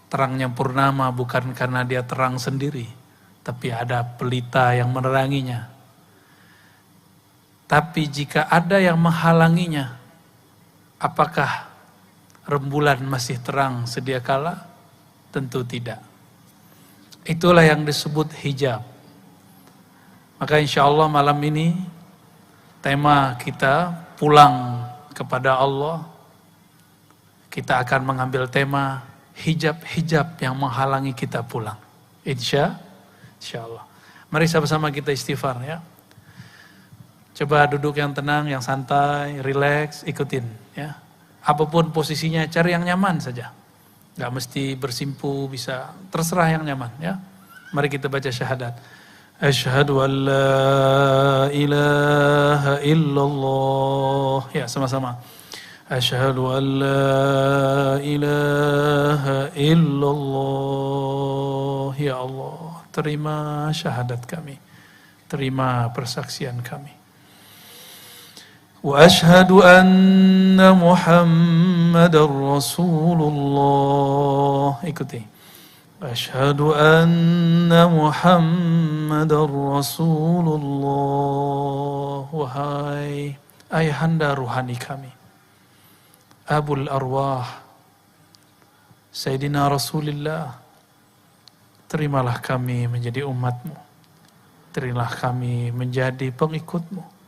Terangnya purnama bukan karena dia terang sendiri, tapi ada pelita yang meneranginya. Tapi jika ada yang menghalanginya, apakah rembulan masih terang sedia kala? Tentu tidak. Itulah yang disebut hijab. Maka insya Allah malam ini tema kita pulang kepada Allah. Kita akan mengambil tema hijab-hijab yang menghalangi kita pulang. Insya Allah. Mari sama-sama kita istighfar ya. Coba duduk yang tenang, yang santai, rileks, ikutin ya. Apapun posisinya, cari yang nyaman saja. Gak mesti bersimpu, bisa terserah yang nyaman ya. Mari kita baca syahadat. Asyhadu an la ilaha illallah. Ya, sama-sama. Asyhadu an la ilaha illallah. Ya Allah, terima syahadat kami. Terima persaksian kami. Wa asyhadu anna Muhammadar Rasulullah. Ikuti. Asyhadu anna Muhammadar Rasulullah. Wahai ayahanda ruhani kami, Abul Arwah, Sayyidina Rasulullah, terimalah kami menjadi umatmu. Terimalah kami menjadi pengikutmu.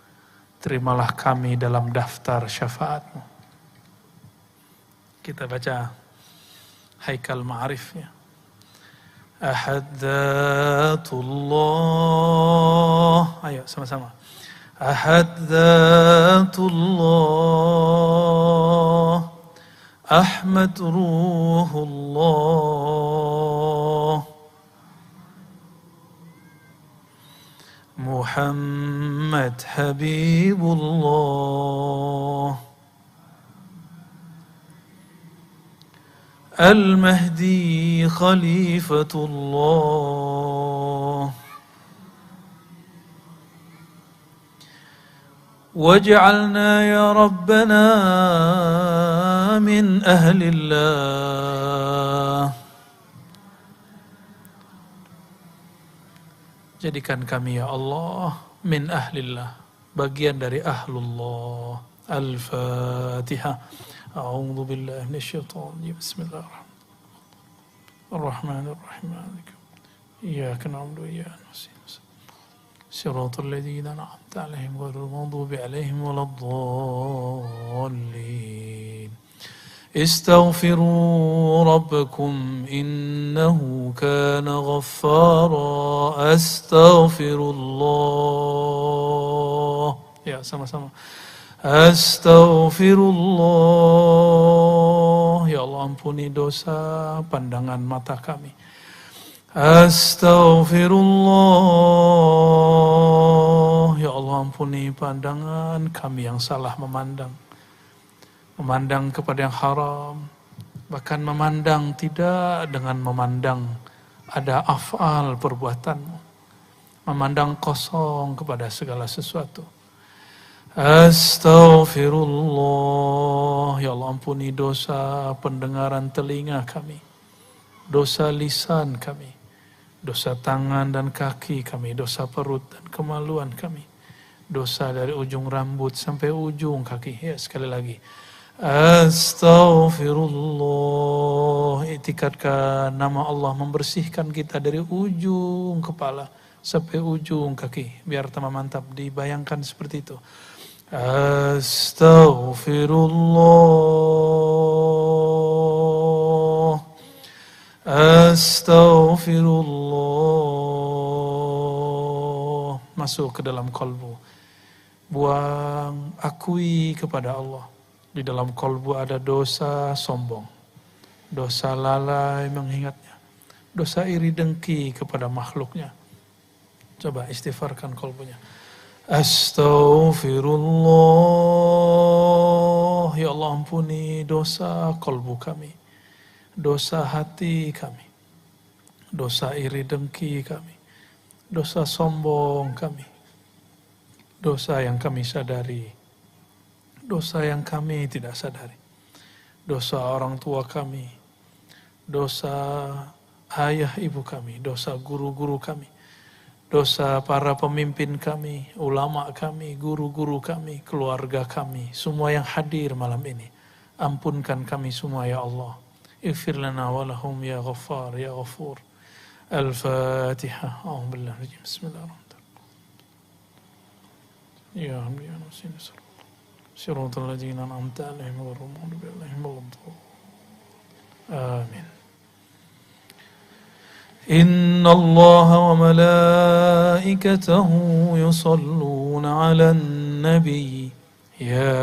Terimalah kami dalam daftar syafaatmu. Kita baca Haikal Ma'arif ya. Ahadzatullah. Ayo sama-sama. Ahadzatullah. Ahmad Ruhullah. Muhammad Habibullah. Al-Mahdi Khalifatullah. Waj'alna ya Rabbana min ahlillah. Jadikan kami ya Allah min ahlillah, bagian dari ahlullah. Al-Fatihah. A'udzu billahi minasyaitonir rajim. Bismillahirrahmanirrahim. Iyyaka na'budu wa iyyaka nasta'in. Shiratal ladzina an'amta 'alaihim ghairil maghdubi 'alaihim waladdallin. استغفروا ربكم إنه كان غفارا. استغفر الله. Ya, sama-sama. Astaghfirullah. Ya Allah, ampuni dosa pandangan mata kami. Astaghfirullah. Ya Allah, ampuni pandangan kami yang salah memandang. Memandang kepada yang haram, bahkan memandang tidak dengan memandang ada af'al perbuatanmu, memandang kosong kepada segala sesuatu. Astaghfirullah. Ya Allah, ampuni dosa pendengaran telinga kami, dosa lisan kami, dosa tangan dan kaki kami, dosa perut dan kemaluan kami, dosa dari ujung rambut sampai ujung kaki. Ya, sekali lagi. Astaghfirullah. Iktikadkan nama Allah membersihkan kita dari ujung kepala sampai ujung kaki. Biar tambah mantap, dibayangkan seperti itu. Astaghfirullah. Astaghfirullah. Masuk ke dalam kalbu. Buang, akui kepada Allah. Di dalam kalbu ada dosa sombong, dosa lalai mengingatnya, dosa iri dengki kepada makhluknya. Coba istighfarkan kalbunya. Astaghfirullah. Ya Allah, ampuni dosa kalbu kami, dosa hati kami, dosa iri dengki kami, dosa sombong kami, dosa yang kami sadari, dosa yang kami tidak sadari, dosa orang tua kami, dosa ayah ibu kami, dosa guru-guru kami, dosa para pemimpin kami, ulama kami, guru-guru kami, keluarga kami, semua yang hadir malam ini. Ampunkan kami semua ya Allah. Ighfir lana wa lahum ya Ghaffar ya Ghafur. Al-Fatihah. A'udzubillahi Bismillahirrahmanirrahim. Ya Rabbi ya Nasin Siratal ladzina an'amta 'alaihim ghairil maghdubi 'alaihim waladdallin. Amin. إن الله وملائكته يصلون على النبي يا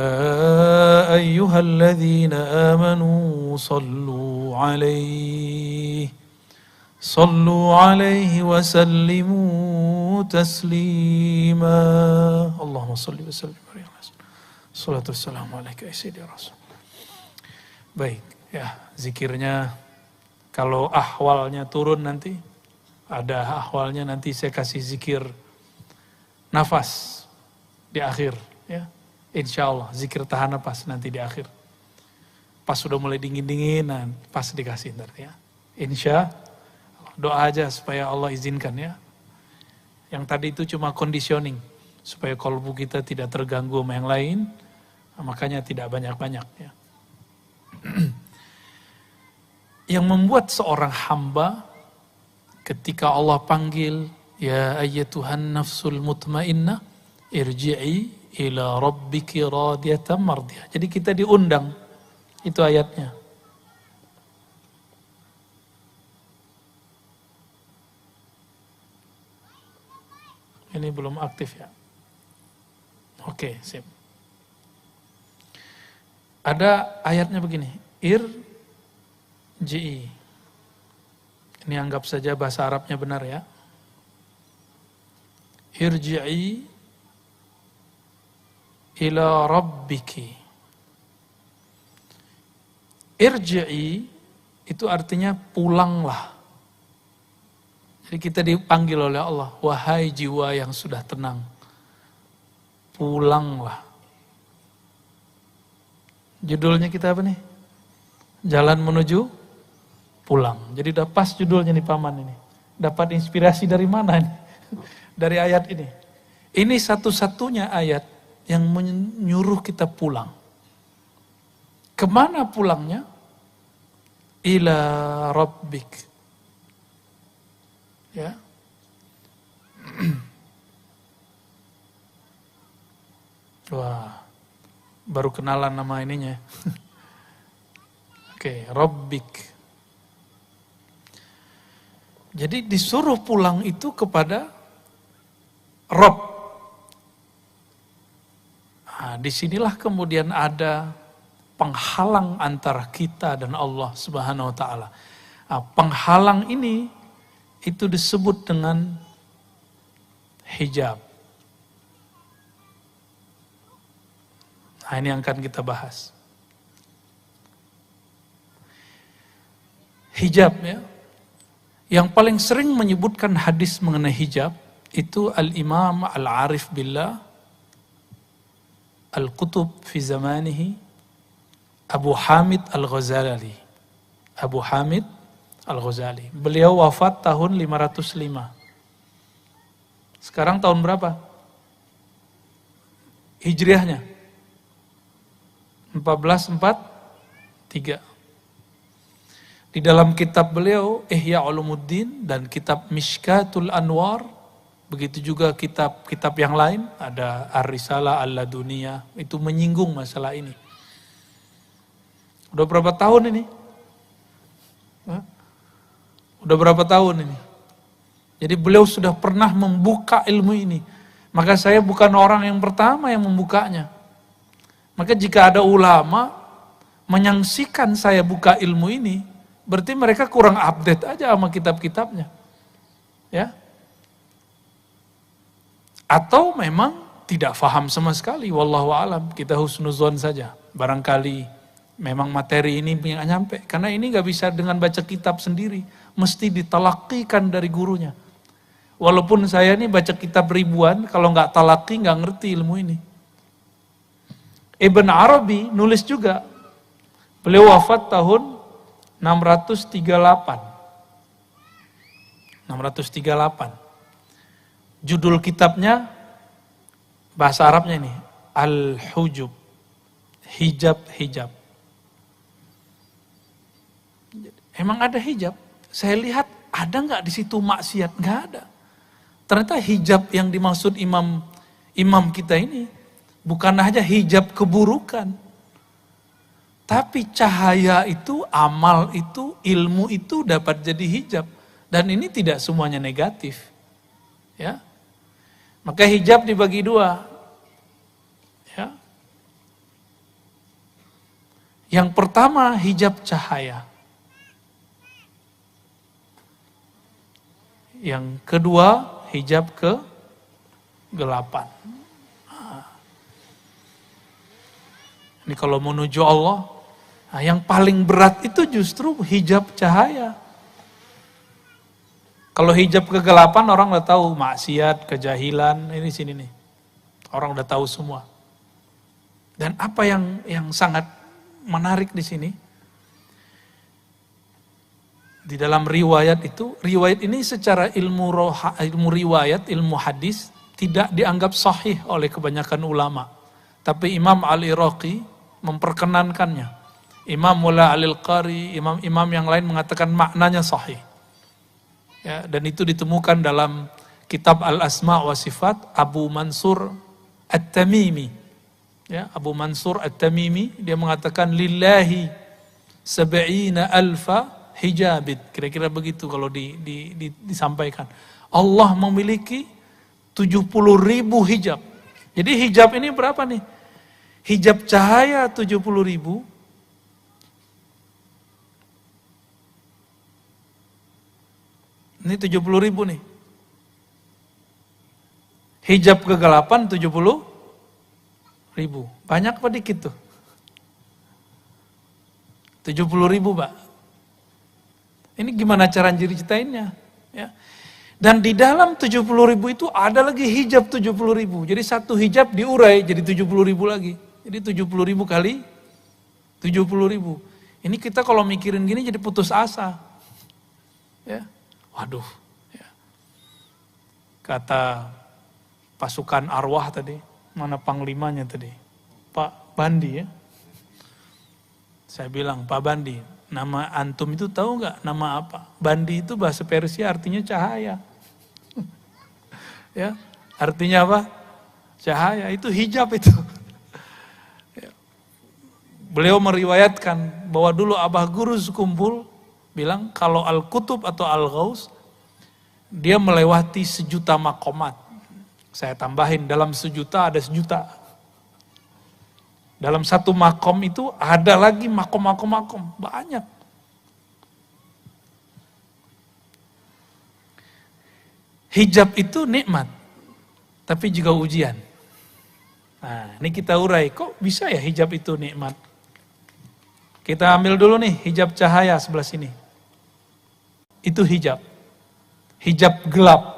أيها الذين آمنوا صلوا عليه وسلموا تسليما اللهم صل وسلم على الصلاة والسلام عليك يا سيدي Rasul. Baik, ya zikirnya. Kalau ahwalnya turun nanti, ada ahwalnya nanti saya kasih zikir nafas di akhir. Ya, insya Allah zikir tahan nafas nanti di akhir. Pas sudah mulai dingin-dinginan, pas dikasih nanti ya. Insya Allah, doa aja supaya Allah izinkan ya. Yang tadi itu cuma conditioning, supaya kalbu kita tidak terganggu sama yang lain, makanya tidak banyak-banyak ya. Yang membuat seorang hamba ketika Allah panggil, ya ayyatuhan nafsul mutmainnah, irji'i ila rabbiki radiyatan mardiyah. Jadi kita diundang, itu ayatnya. Ini belum aktif ya. Oke, sip. Ada ayatnya begini, Irji'i. Ini anggap saja bahasa Arabnya benar ya. Irji'i ila rabbiki. Irji'i itu artinya pulanglah. Jadi kita dipanggil oleh Allah, wahai jiwa yang sudah tenang, pulanglah. Judulnya kita apa nih? Jalan menuju pulang. Jadi udah pas judulnya nih Paman ini. Dapat inspirasi dari mana nih? Dari ayat ini. Ini satu-satunya ayat yang menyuruh kita pulang. Kemana pulangnya? Ila rabbik. Ya. Wah, baru kenalan nama ininya. Oke, rabbik. Jadi disuruh pulang itu kepada Rabb. Nah, disinilah kemudian ada penghalang antara kita dan Allah Subhanahu wa Ta'ala. Nah, penghalang ini itu disebut dengan hijab. Nah, ini yang akan kita bahas. Hijab ya. Yang paling sering menyebutkan hadis mengenai hijab itu Al-Imam Al-Arif Billah Al-Qutub fi zamanihi Abu Hamid Al-Ghazali. Abu Hamid Al-Ghazali. Beliau wafat tahun 505. Sekarang tahun berapa? Hijriahnya 1443. Di dalam kitab beliau Ihya Ulumuddin dan kitab Mishkatul Anwar, begitu juga kitab-kitab yang lain, ada Ar-Risalah Al-Laduniyah, itu menyinggung masalah ini. Udah berapa tahun ini? Udah berapa tahun ini? Jadi beliau sudah pernah membuka ilmu ini. Maka saya bukan orang yang pertama yang membukanya. Maka jika ada ulama menyaksikan saya buka ilmu ini, berarti mereka kurang update aja sama kitab-kitabnya. Ya. Atau memang tidak faham sama sekali, wallahu alam, kita husnuzon saja. Barangkali memang materi ini nggak nyampe, karena ini nggak bisa dengan baca kitab sendiri, mesti ditalakikan dari gurunya. Walaupun saya ini baca kitab ribuan, kalau nggak talaki nggak ngerti ilmu ini. Ibn Arabi nulis juga, beliau wafat tahun 638. Judul kitabnya, bahasa Arabnya ini, Al-Hujub, hijab-hijab. Emang ada hijab? Saya lihat ada nggak di situ maksiat? Nggak ada. Ternyata hijab yang dimaksud imam kita ini bukan hanya hijab keburukan, tapi cahaya itu, amal itu, ilmu itu dapat jadi hijab. Dan ini tidak semuanya negatif. Ya. Maka hijab dibagi dua. Ya. Yang pertama hijab cahaya. Yang kedua hijab kegelapan. Ini kalau menuju Allah, yang paling berat itu justru hijab cahaya. Kalau hijab kegelapan orang udah tahu maksiat, kejahilan, ini sini nih. Orang udah tahu semua. Dan apa yang sangat menarik di sini, di dalam riwayat itu, riwayat ini secara ilmu riwayat, ilmu hadis tidak dianggap sahih oleh kebanyakan ulama. Tapi Imam Al-Iraqi memperkenankannya. Imam Mula Al-Qari, imam-imam yang lain mengatakan maknanya sahih. Ya, dan itu ditemukan dalam kitab Al-Asma wa Sifat Abu Mansur At-Tamimi. Ya, Abu Mansur At-Tamimi dia mengatakan lillahi sab'ina alfa hijabit. Kira-kira begitu kalau disampaikan. Allah memiliki 70.000 hijab. Jadi hijab ini berapa nih? Hijab cahaya 70.000. Ini 70.000 nih. Hijab kegelapan 70.000. Banyak apa dikit tuh? 70.000, Pak. Ini gimana cara ceritainnya? Ya. Dan di dalam 70.000 itu ada lagi hijab 70.000. Jadi satu hijab diurai jadi 70.000 lagi. Jadi 70.000 kali 70.000. Ini kita kalau mikirin gini jadi putus asa. Ya. Waduh, ya. Kata pasukan arwah tadi, mana panglimanya tadi? Pak Bandi ya. Saya bilang, Pak Bandi, nama antum itu tahu nggak nama apa? Bandi itu bahasa Persia artinya cahaya. Ya, artinya apa? Cahaya, itu hijab itu. Ya. Beliau meriwayatkan bahwa dulu Abah Guru sekumpul bilang kalau Al-Kutub atau Al-Ghaus dia melewati 1.000.000 makomat. Saya tambahin dalam 1.000.000 ada 1.000.000. Dalam satu makom itu ada lagi makom banyak. Hijab itu nikmat, tapi juga ujian. Nah, ini kita urai, kok bisa ya hijab itu nikmat? Kita ambil dulu nih hijab cahaya sebelah sini. Itu hijab. Hijab gelap.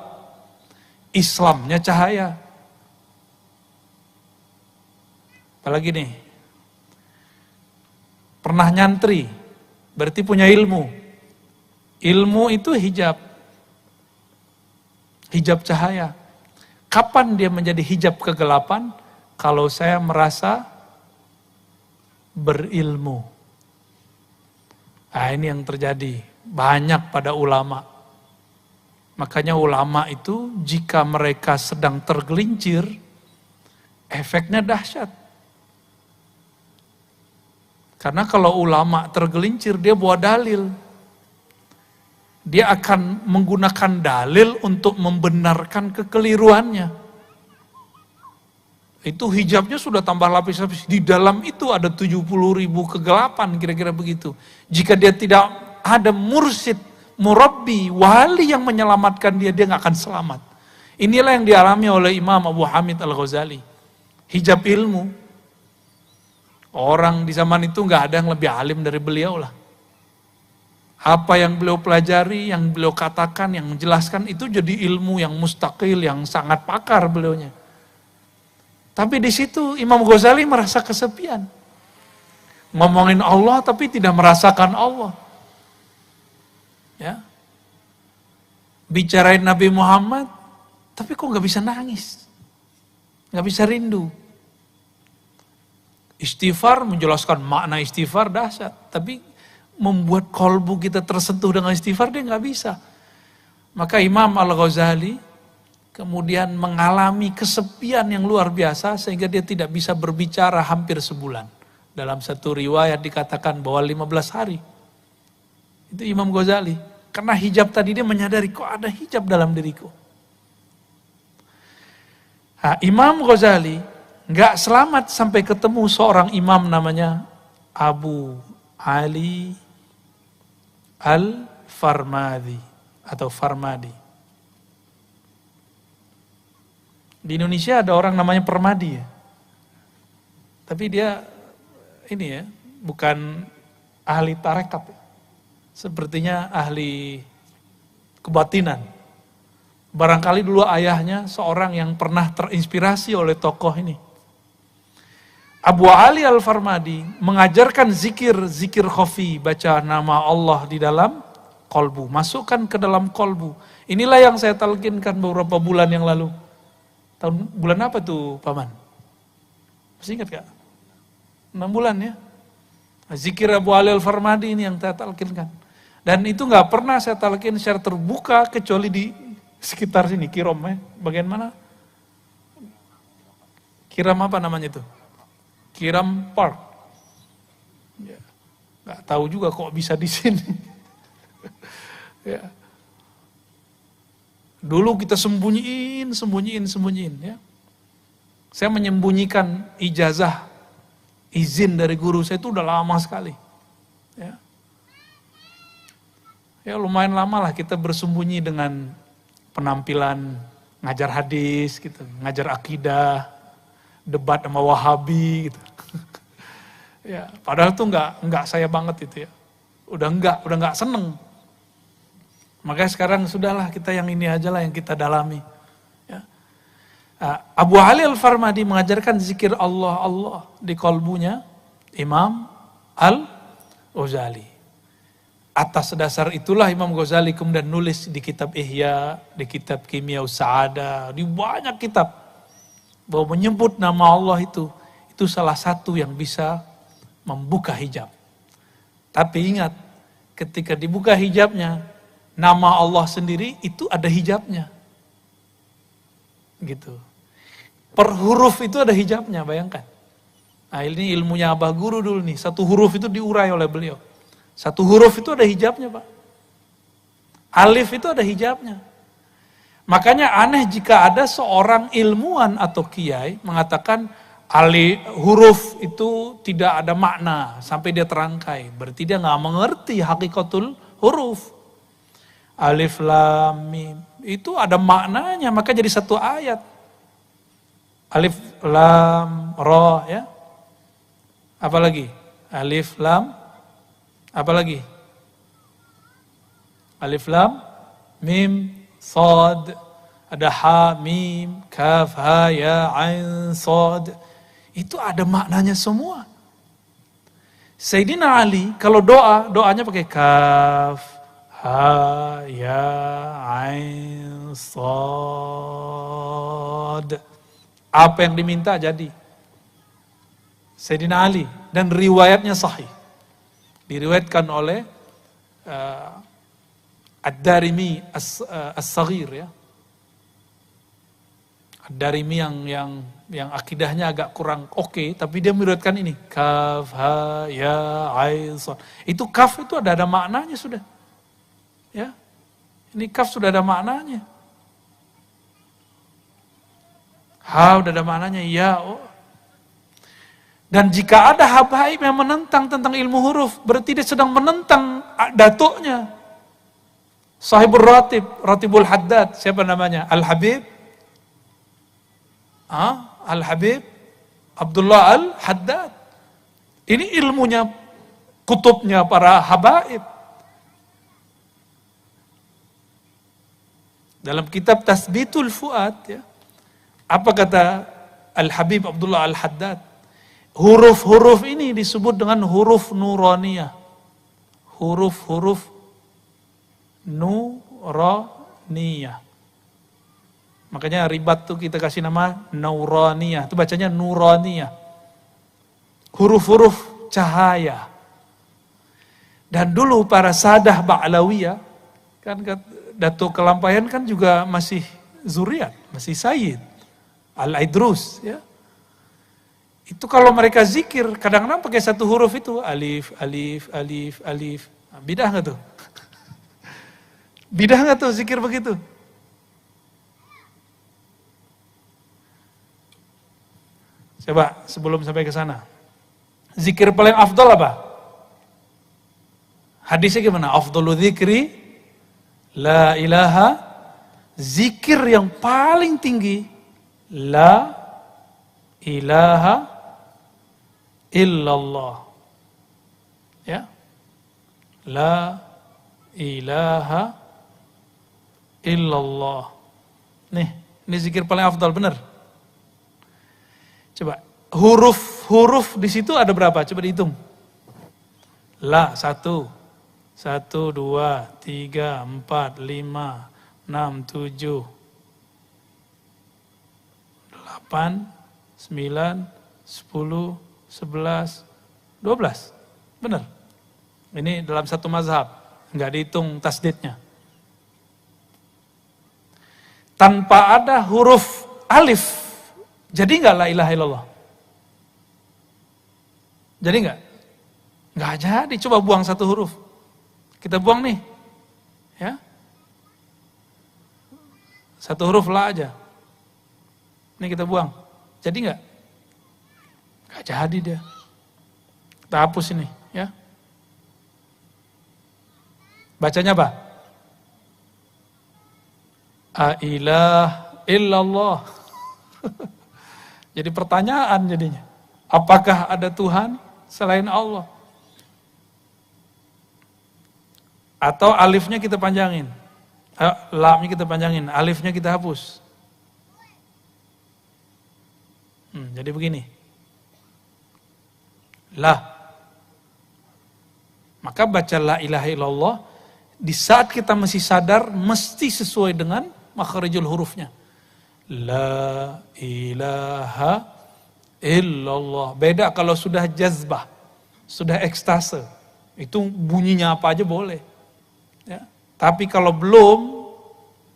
Islamnya cahaya. Apalagi nih. Pernah nyantri, berarti punya ilmu. Ilmu itu hijab. Hijab cahaya. Kapan dia menjadi hijab kegelapan? Kalau saya merasa berilmu. Nah, ini yang terjadi. Banyak pada ulama. Makanya ulama itu jika mereka sedang tergelincir, efeknya dahsyat. Karena kalau ulama tergelincir, dia bawa dalil. Dia akan menggunakan dalil untuk membenarkan kekeliruannya. Itu hijabnya sudah tambah lapis-lapis. Di dalam itu ada 70.000 kegelapan, kira-kira begitu. Jika dia tidak ada mursyid, murabbi, wali yang menyelamatkan dia nggak akan selamat. Inilah yang dialami oleh Imam Abu Hamid Al-Ghazali. Hijab ilmu. Orang di zaman itu nggak ada yang lebih alim dari beliau lah. Apa yang beliau pelajari, yang beliau katakan, yang menjelaskan itu jadi ilmu yang mustaqil, yang sangat pakar beliaunya. Tapi di situ Imam Ghazali merasa kesepian. Ngomongin Allah tapi tidak merasakan Allah. Ya. Bicarain Nabi Muhammad, tapi kok nggak bisa nangis, nggak bisa rindu. Istighfar, menjelaskan makna istighfar dahsyat, tapi membuat kolbu kita tersentuh dengan istighfar dia nggak bisa. Maka Imam Al-Ghazali kemudian mengalami kesepian yang luar biasa sehingga dia tidak bisa berbicara hampir sebulan. Dalam satu riwayat dikatakan bahwa 15 hari. Itu Imam Ghazali. Karena hijab tadi dia menyadari kok ada hijab dalam diriku. Nah, Imam Ghazali nggak selamat sampai ketemu seorang imam namanya Abu Ali Al-Farmadi atau Farmadi. Di Indonesia ada orang namanya Permadi ya. Tapi dia ini ya, bukan ahli tarekat. Sepertinya ahli kebatinan. Barangkali dulu ayahnya seorang yang pernah terinspirasi oleh tokoh ini. Abu Ali Al-Farmadi mengajarkan zikir khafi, baca nama Allah di dalam kolbu, masukkan ke dalam kolbu. Inilah yang saya talqinkan beberapa bulan yang lalu. Bulan apa tuh Paman? Masih ingat gak? 6 bulan ya. Zikir Abu Ali Al-Farmadi ini yang saya talqinkan. Dan itu gak pernah saya talqin secara terbuka kecuali di sekitar sini, Kirom ya. Bagian mana? Kiram apa namanya itu? Kiram Park. Ya. Gak tahu juga kok bisa di sini. Ya. Dulu kita sembunyiin ya. Saya menyembunyikan ijazah, izin dari guru saya itu udah lama sekali. Ya. Ya lumayan lama lah kita bersembunyi dengan penampilan ngajar hadis gitu, ngajar akidah, debat sama Wahabi gitu. Ya, padahal tuh enggak saya banget itu ya. Udah enggak seneng. Makanya sekarang sudahlah kita yang ini aja lah yang kita dalami. Ya. Abu Ali Al-Farmadi mengajarkan zikir Allah di kolbunya Imam Al-Ghazali. Atas dasar itulah Imam Ghazali kemudian nulis di kitab Ihya, di kitab Kimia Sa'adah, di banyak kitab bahwa menyebut nama Allah itu salah satu yang bisa membuka hijab. Tapi ingat, ketika dibuka hijabnya, nama Allah sendiri itu ada hijabnya. Gitu. Per huruf itu ada hijabnya, bayangkan. Nah ini ilmunya Abah Guru dulu nih, satu huruf itu diurai oleh beliau. Satu huruf itu ada hijabnya Pak. Alif itu ada hijabnya. Makanya aneh jika ada seorang ilmuwan atau kiai mengatakan huruf itu tidak ada makna sampai dia terangkai. Berarti dia nggak mengerti hakikatul huruf. Alif lam mim itu ada maknanya, maka jadi satu ayat. Alif lam ra ya. Apa lagi? Alif lam apa lagi? Alif lam mim sad, ada ha mim kaf ha ya ain sad. Itu ada maknanya semua. Sayyidina Ali kalau doanya pakai kaf ha ya ain sad. Apa yang diminta jadi. Sayyidina Ali dan riwayatnya sahih. Diriwayatkan oleh Ad-Darimi As-Saghir ya. Ad-Darimi yang akidahnya agak kurang oke, tapi dia meriwayatkan ini kaf ha ya ain sad. Itu kaf itu ada maknanya sudah. Ya. Ini kaf sudah ada maknanya. Ha udah ada maknanya ya. Dan jika ada habaib yang menentang tentang ilmu huruf, berarti dia sedang menentang datuknya. Sahibul Ratibul Haddad, siapa namanya? Al-Habib? Al-Habib Abdullah Al-Haddad. Ini ilmunya, kutubnya para habaib. Dalam kitab Tasbitul Fuad, ya, apa kata Al-Habib Abdullah Al-Haddad? Huruf-huruf ini disebut dengan huruf nuraniyah. Huruf-huruf Nuraniyah. Makanya ribat tuh kita kasih nama Nuraniyah. Itu bacanya Nuraniyah. Huruf-huruf cahaya. Dan dulu para sadah Ba'lawiyah, kan Datuk Kelampayan kan juga masih zuriat, masih Sayyid. Al-Idrus, ya. Itu kalau mereka zikir, kadang-kadang pakai satu huruf itu, alif, alif, alif, alif. Nah, bidah nggak tuh? Bidah nggak tuh zikir begitu? Coba sebelum sampai ke sana. Zikir paling afdal apa? Hadisnya gimana? Afdalu zikri, la ilaha, zikir yang paling tinggi, la ilaha illallah. Ya. La ilaha illallah. Nih, ini zikir paling afdal, benar. Coba, huruf di situ ada berapa? Coba dihitung. La, 1, 1, 2, 3, 4, 5, 6, 7, 8, 9, 10, 11, 12. Benar. Ini dalam satu mazhab. Enggak dihitung tasdidnya. Tanpa ada huruf alif, jadi enggak la ilaha illallah? Jadi enggak? Enggak jadi, coba buang satu huruf. Kita buang nih. Ya. Satu huruf la aja. Ini kita buang. Jadi enggak? Enggak jadi dia. Kita hapus ini, ya. Bacanya apa? A-ilah illallah. Jadi pertanyaan jadinya. Apakah ada Tuhan selain Allah? Atau alifnya kita panjangin. Lamnya kita panjangin, alifnya kita hapus. Jadi begini. Lah. Maka baca la ilaha illallah di saat kita masih sadar mesti sesuai dengan makharijul hurufnya. La ilaha illallah. Beda kalau sudah jazbah, sudah ekstase. Itu bunyinya apa aja boleh. Ya. Tapi kalau belum,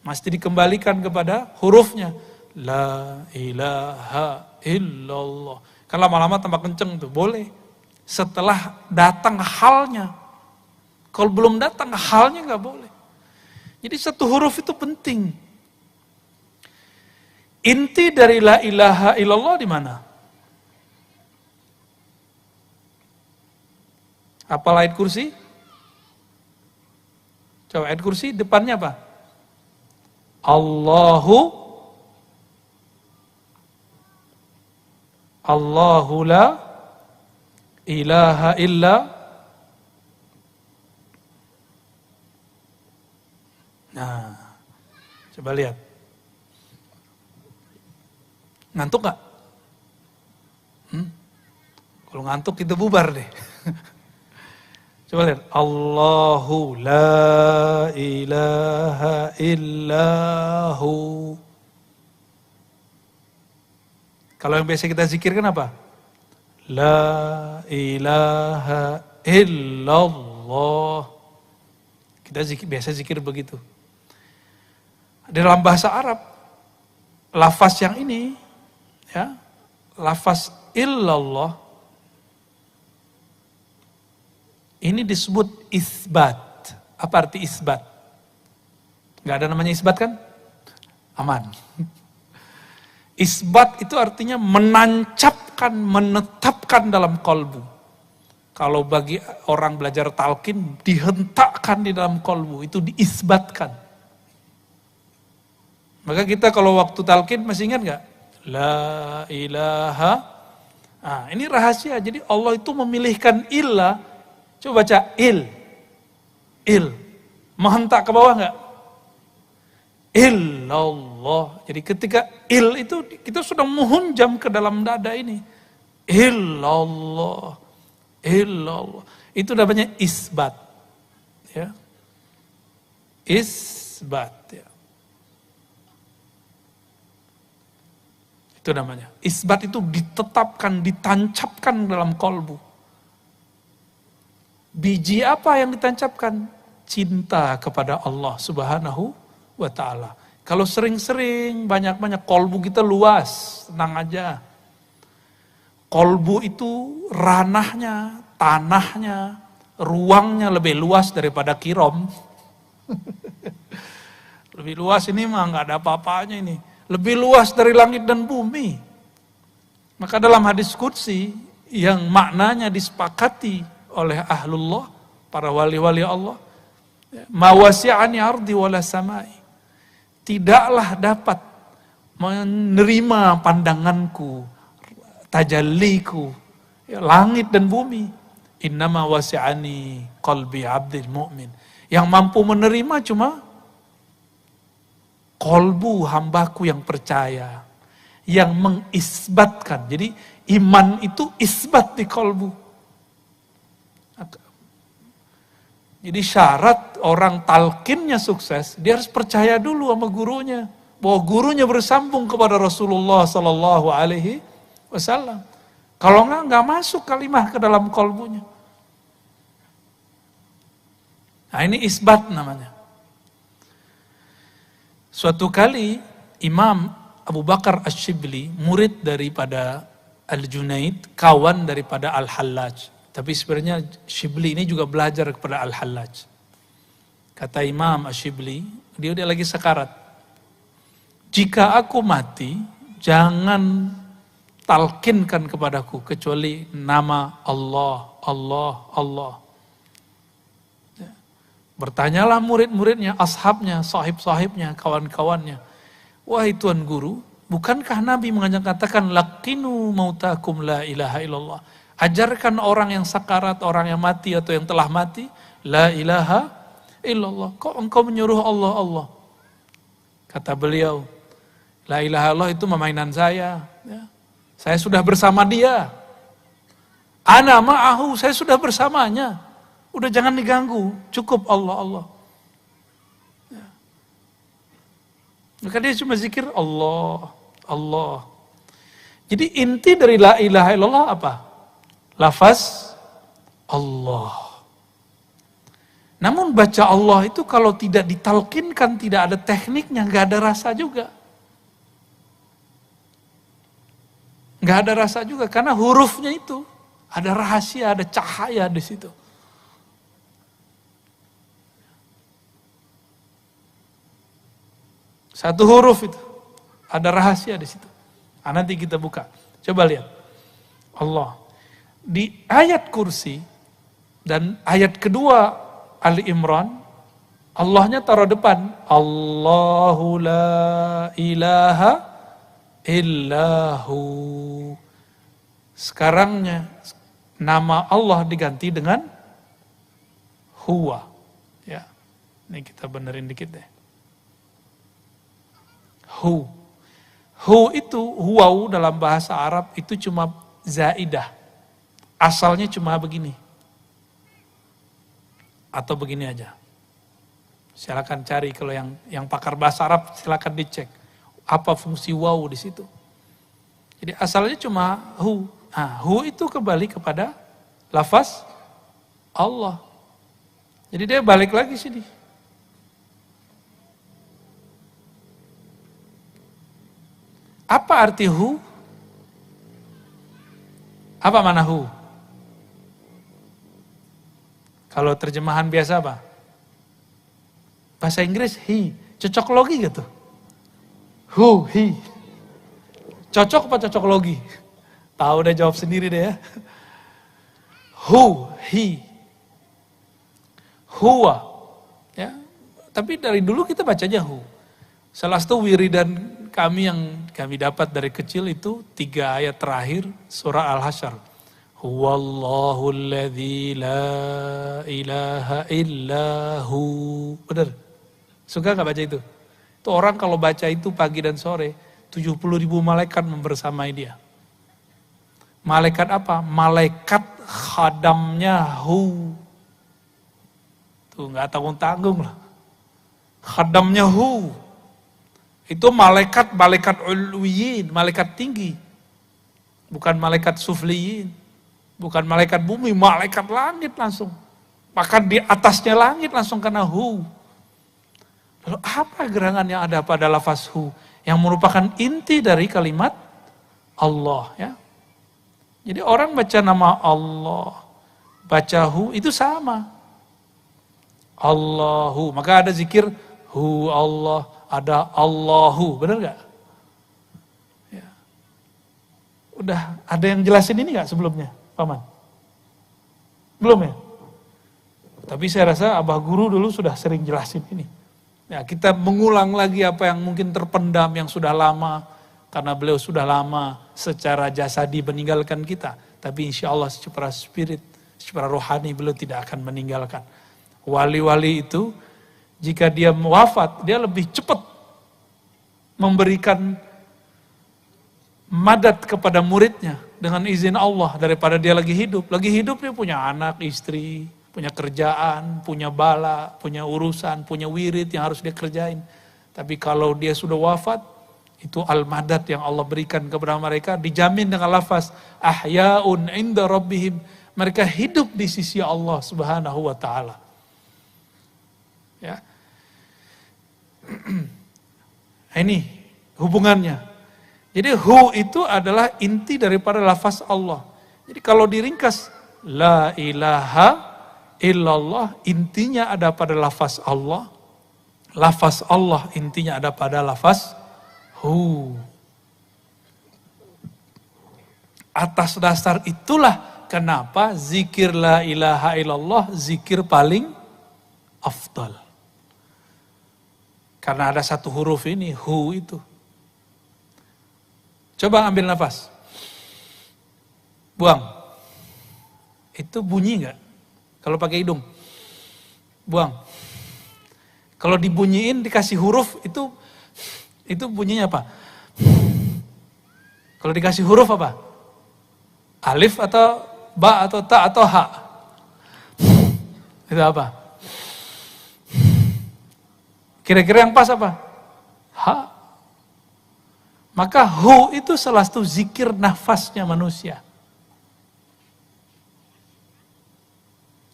mesti dikembalikan kepada hurufnya. La ilaha illallah. Kan lama-lama tambah kenceng tuh, boleh. Setelah datang halnya. Kalau belum datang halnya nggak boleh. Jadi satu huruf itu penting. Inti dari la ilaha illallah di mana? Apa ayat kursi? Coba ayat kursi depannya apa? Allahu la ilaha illa. Nah, coba lihat. Ngantuk gak? Kalau ngantuk kita bubar deh. Coba lihat. Allahu la ilaha illahu. Kalau yang biasa kita zikirkan apa? La ilaha illallah. Kita biasa zikir begitu. Di dalam bahasa Arab, lafaz yang ini, ya, lafaz illallah, ini disebut isbat. Apa arti isbat? Gak ada namanya isbat kan? Aman. Isbat itu artinya menancapkan, menetapkan dalam kolbu. Kalau bagi orang belajar talqin, dihentakkan di dalam kolbu, itu diisbatkan. Maka kita kalau waktu talqin masih ingat gak? La ilaha. Nah, ini rahasia. Jadi Allah itu memilihkan ilah. Coba baca il. Il. Menghentak ke bawah gak? Illallah. Jadi ketika il itu kita sudah menghunjam ke dalam dada ini. Illallah. Illallah. Itu namanya isbat. Ya. isbat. Ya. Itu namanya. Isbat itu ditetapkan, ditancapkan dalam kolbu. Biji apa yang ditancapkan? Cinta kepada Allah Subhanahu wa ta'ala. Kalau sering-sering, banyak-banyak, kolbu kita luas, tenang aja. Kolbu itu ranahnya, tanahnya, ruangnya lebih luas daripada Kirom. Lebih luas ini mah nggak ada apa-apanya ini. Lebih luas dari langit dan bumi. Maka dalam hadis qudsi yang maknanya disepakati oleh ahlullah, para wali-wali Allah, ma wasi'ani ardi wala samai. Tidaklah dapat menerima pandanganku, tajalliku, langit dan bumi. Innama wasi'ani qalbi abdil mu'min. Yang mampu menerima cuma kolbu hambaku yang percaya, yang mengisbatkan. Jadi iman itu isbat di kolbu. Jadi syarat orang talqinnya sukses, dia harus percaya dulu sama gurunya, bahwa gurunya bersambung kepada Rasulullah Sallallahu Alaihi Wasallam. Kalau nggak masuk kalimah ke dalam kolbunya. Nah ini isbat namanya. Suatu kali Imam Abu Bakar Asy-Syibli, murid daripada Al-Junaid, kawan daripada Al-Hallaj. Tapi sebenarnya Syibli ini juga belajar kepada Al-Hallaj. Kata Imam Asy-Syibli, dia lagi sekarat. Jika aku mati, jangan talkinkan kepadaku kecuali nama Allah, Allah, Allah. Bertanyalah murid-muridnya, ashabnya, sahib-sahibnya, kawan-kawannya. Wahai Tuan Guru, bukankah Nabi mengatakan laqinu mautakum la ilaha illallah. Ajarkan orang yang sakarat, orang yang mati atau yang telah mati, la ilaha illallah. Kok engkau menyuruh Allah, Allah? Kata beliau, la ilaha illallah itu mainan saya. Ya. Saya sudah bersama dia. Ana ma'ahu, saya sudah bersamanya. Udah jangan diganggu, cukup Allah, Allah. Ya. Maka dia cuma zikir Allah, Allah. Jadi inti dari la ilaha illallah apa? Lafaz Allah. Namun baca Allah itu kalau tidak ditalkinkan, tidak ada tekniknya, nggak ada rasa juga. Nggak ada rasa juga, karena hurufnya itu ada rahasia, ada cahaya di situ. Satu huruf itu ada rahasia di situ. Nah, nanti kita buka. Coba lihat. Allah. Di ayat kursi dan ayat kedua Ali Imran, Allahnya taruh depan. Allahu la ilaha illahu. Sekarangnya nama Allah diganti dengan huwa. Ya. Ini kita benerin dikit deh. Hu. Hu itu, huwau dalam bahasa Arab itu cuma zaidah. Asalnya cuma begini. Atau begini aja. Silakan cari kalau yang pakar bahasa Arab silakan dicek. Apa fungsi waw di situ. Jadi asalnya cuma hu. Nah, hu itu kembali kepada lafaz Allah. Jadi dia balik lagi sini. Apa arti hu? Apa mana hu? Kalau terjemahan biasa apa? Bahasa Inggris he. Cocok logi gitu. Hu, he. Cocok apa cocok logi? Tahu udah jawab sendiri deh ya. Hu, he. Huwa. Ya. Tapi dari dulu kita bacanya hu. Salah satu wiridan kami yang kami dapat dari kecil itu 3 ayat terakhir surah Al-Hasyr. Huwallahu alladzi la ilaha illahu. Benar? Suka gak baca itu? Itu orang kalau baca itu pagi dan sore, 70.000 malaikat membersamai dia. Malaikat apa? Malaikat khadamnya hu. Tuh gak tanggung-tanggung lah. Khadamnya hu. Itu malaikat ulwiyin, malaikat tinggi. Bukan malaikat sufliyin. Bukan malaikat bumi, malaikat langit langsung. Bahkan di atasnya langit langsung kena hu. Lalu apa gerangan yang ada pada lafaz hu? Yang merupakan inti dari kalimat Allah, ya. Jadi orang baca nama Allah, baca hu itu sama. Allahu, maka ada zikir hu Allah, ada Allahu, benar gak? Ya. Udah ada yang jelasin ini gak sebelumnya, Paman? Belum ya? Tapi saya rasa Abah Guru dulu sudah sering jelasin ini. Ya, kita mengulang lagi apa yang mungkin terpendam yang sudah lama, karena beliau sudah lama secara jasadi meninggalkan kita. Tapi insya Allah secara spirit, secara rohani beliau tidak akan meninggalkan. Wali-wali itu jika dia wafat, dia lebih cepat memberikan madat kepada muridnya dengan izin Allah daripada dia lagi hidup. Lagi hidup dia punya anak, istri, punya kerjaan, punya bala, punya urusan, punya wirid yang harus dia kerjain. Tapi kalau dia sudah wafat, itu al-madad yang Allah berikan kepada mereka, dijamin dengan lafaz ahyaun inda rabbihim. Mereka hidup di sisi Allah Subhanahu wa taala. Ya. Ini hubungannya. Jadi hu itu adalah inti daripada lafaz Allah. Jadi kalau diringkas la ilaha illallah, intinya ada pada lafaz Allah. Lafaz Allah intinya ada pada lafaz hu. Atas dasar itulah kenapa zikir la ilaha illallah zikir paling afdal. Karena ada satu huruf ini, hu itu. Coba ambil nafas. Buang. Itu bunyi enggak? Kalau pakai hidung. Buang. Kalau dibunyiin dikasih huruf itu bunyinya apa? Kalau dikasih huruf apa? Alif atau ba atau ta atau ha? Itu apa? Kira-kira yang pas apa? Ha. Maka hu itu salah satu zikir nafasnya manusia.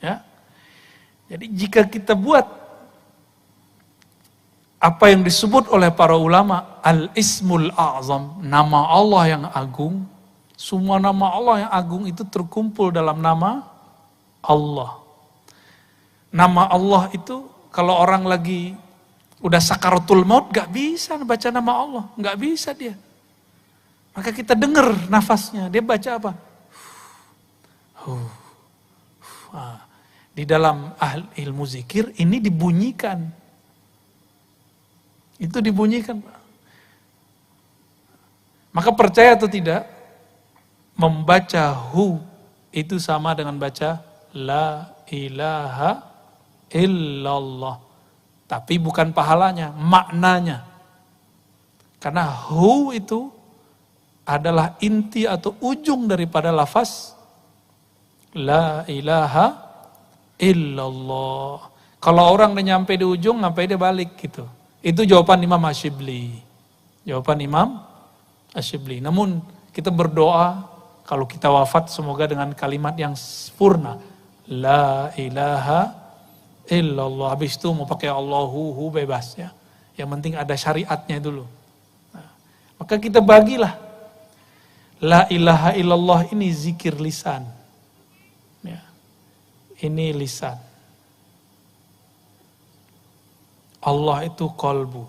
Ya. Jadi jika kita buat apa yang disebut oleh para ulama al-ismul a'zam, nama Allah yang agung, semua nama Allah yang agung itu terkumpul dalam nama Allah. Nama Allah itu kalau orang lagi udah sakaratul maut gak bisa baca nama Allah, gak bisa dia. Maka kita dengar nafasnya, dia baca apa? Di dalam ilmu zikir ini dibunyikan. Itu dibunyikan. Maka percaya atau tidak, membaca hu itu sama dengan baca la ilaha illallah. Tapi bukan pahalanya, maknanya. Karena hu itu adalah inti atau ujung daripada lafaz la ilaha illallah. Kalau orang udah nyampe di ujung, ngapain dia balik gitu. Itu jawaban Imam Asyibli. Jawaban Imam Asyibli. Namun kita berdoa kalau kita wafat semoga dengan kalimat yang sempurna. La ilaha illallah. Habis itu mau pakai Allahu bebas ya. Yang penting ada syariatnya dulu. Nah, maka kita bagilah. La ilaha illallah ini zikir lisan. Ya. Ini lisan. Allah itu kolbu.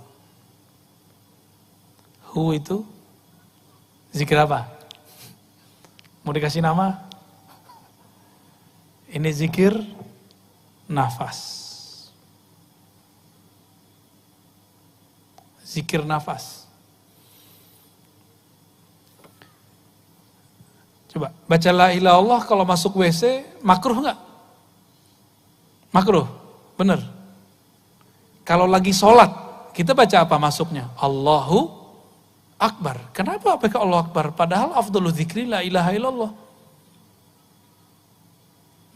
Hu itu zikir apa? Mau dikasih nama? Ini zikir nafas. Zikir nafas. Coba baca la ilaha illallah kalau masuk WC makruh enggak? Makruh, bener. Kalau lagi sholat, kita baca apa masuknya? Allahu Akbar. Kenapa pakai Allah Akbar? Padahal afdhalu dzikri la ilaha illallah.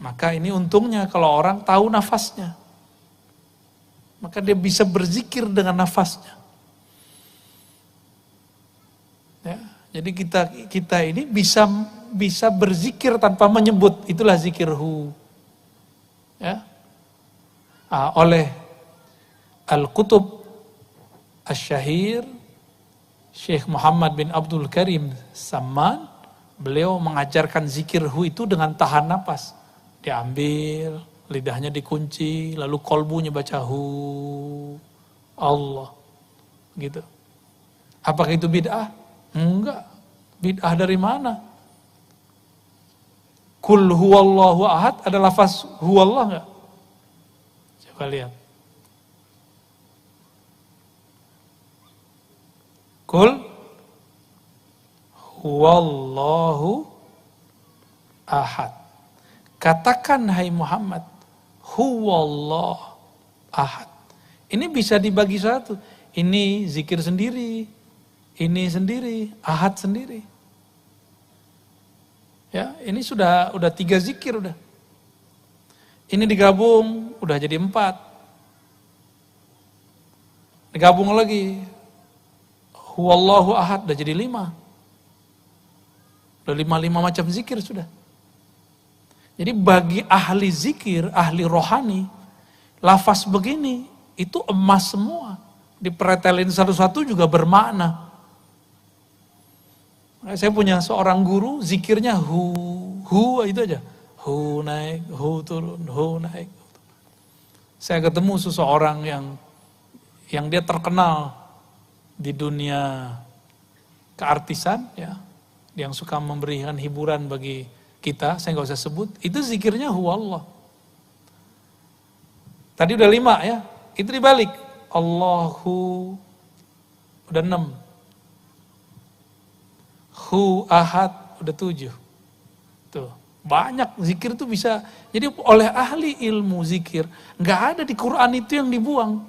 Maka ini untungnya kalau orang tahu nafasnya. Maka dia bisa berzikir dengan nafasnya. Ya, jadi kita ini bisa berzikir tanpa menyebut, itulah zikir hu. Ya. Oleh Al-Qutub Asy-Syahir Syekh Muhammad bin Abdul Karim Samman, beliau mengajarkan zikir hu itu dengan tahan napas. Diambil, lidahnya dikunci, lalu kolbunya baca hu Allah. Gitu. Apakah itu bid'ah? Enggak. Bid'ah dari mana? Kul huwallahu ahad, ada lafaz huwallah enggak? Coba lihat. Kul huwallahu ahad. Katakan hai Muhammad, huwallah ahad. Ini bisa dibagi satu. Ini zikir sendiri, ini sendiri, ahad sendiri. Ya, ini udah 3 zikir udah. Ini digabung, udah jadi 4. Digabung lagi, huwallahu ahad, udah jadi 5. Udah 5 macam zikir sudah. Jadi bagi ahli zikir, ahli rohani, lafaz begini, itu emas semua. Dipretelin satu-satu juga bermakna. Saya punya seorang guru, zikirnya hu itu aja. Hu naik, hu turun, hu naik. Saya ketemu seseorang yang dia terkenal di dunia keartisan, ya, yang suka memberikan hiburan bagi kita, saya nggak usah sebut, itu zikirnya huwallah. Tadi udah 5 ya, itu dibalik. Allahu, udah 6. Hu ahad, udah 7. Tuh, banyak zikir tuh bisa. Jadi oleh ahli ilmu zikir, nggak ada di Quran itu yang dibuang.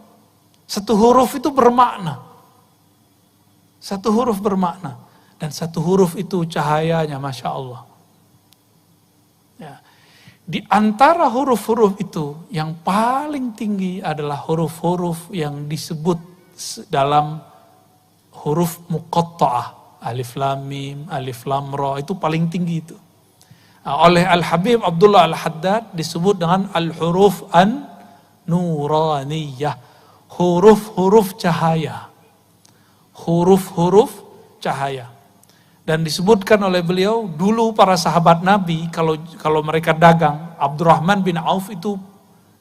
Satu huruf itu bermakna. Satu huruf bermakna. Dan satu huruf itu cahayanya, Masya Allah. Ya. Di antara huruf-huruf itu, yang paling tinggi adalah huruf-huruf yang disebut dalam huruf muqatta'ah. Alif lam mim, alif lam ra, itu paling tinggi itu. Oleh Al-Habib Abdullah Al-Haddad disebut dengan al-huruf an-nuraniyah. Huruf-huruf cahaya. Huruf-huruf cahaya. Dan disebutkan oleh beliau, dulu para sahabat Nabi, kalau mereka dagang, Abdurrahman bin Auf itu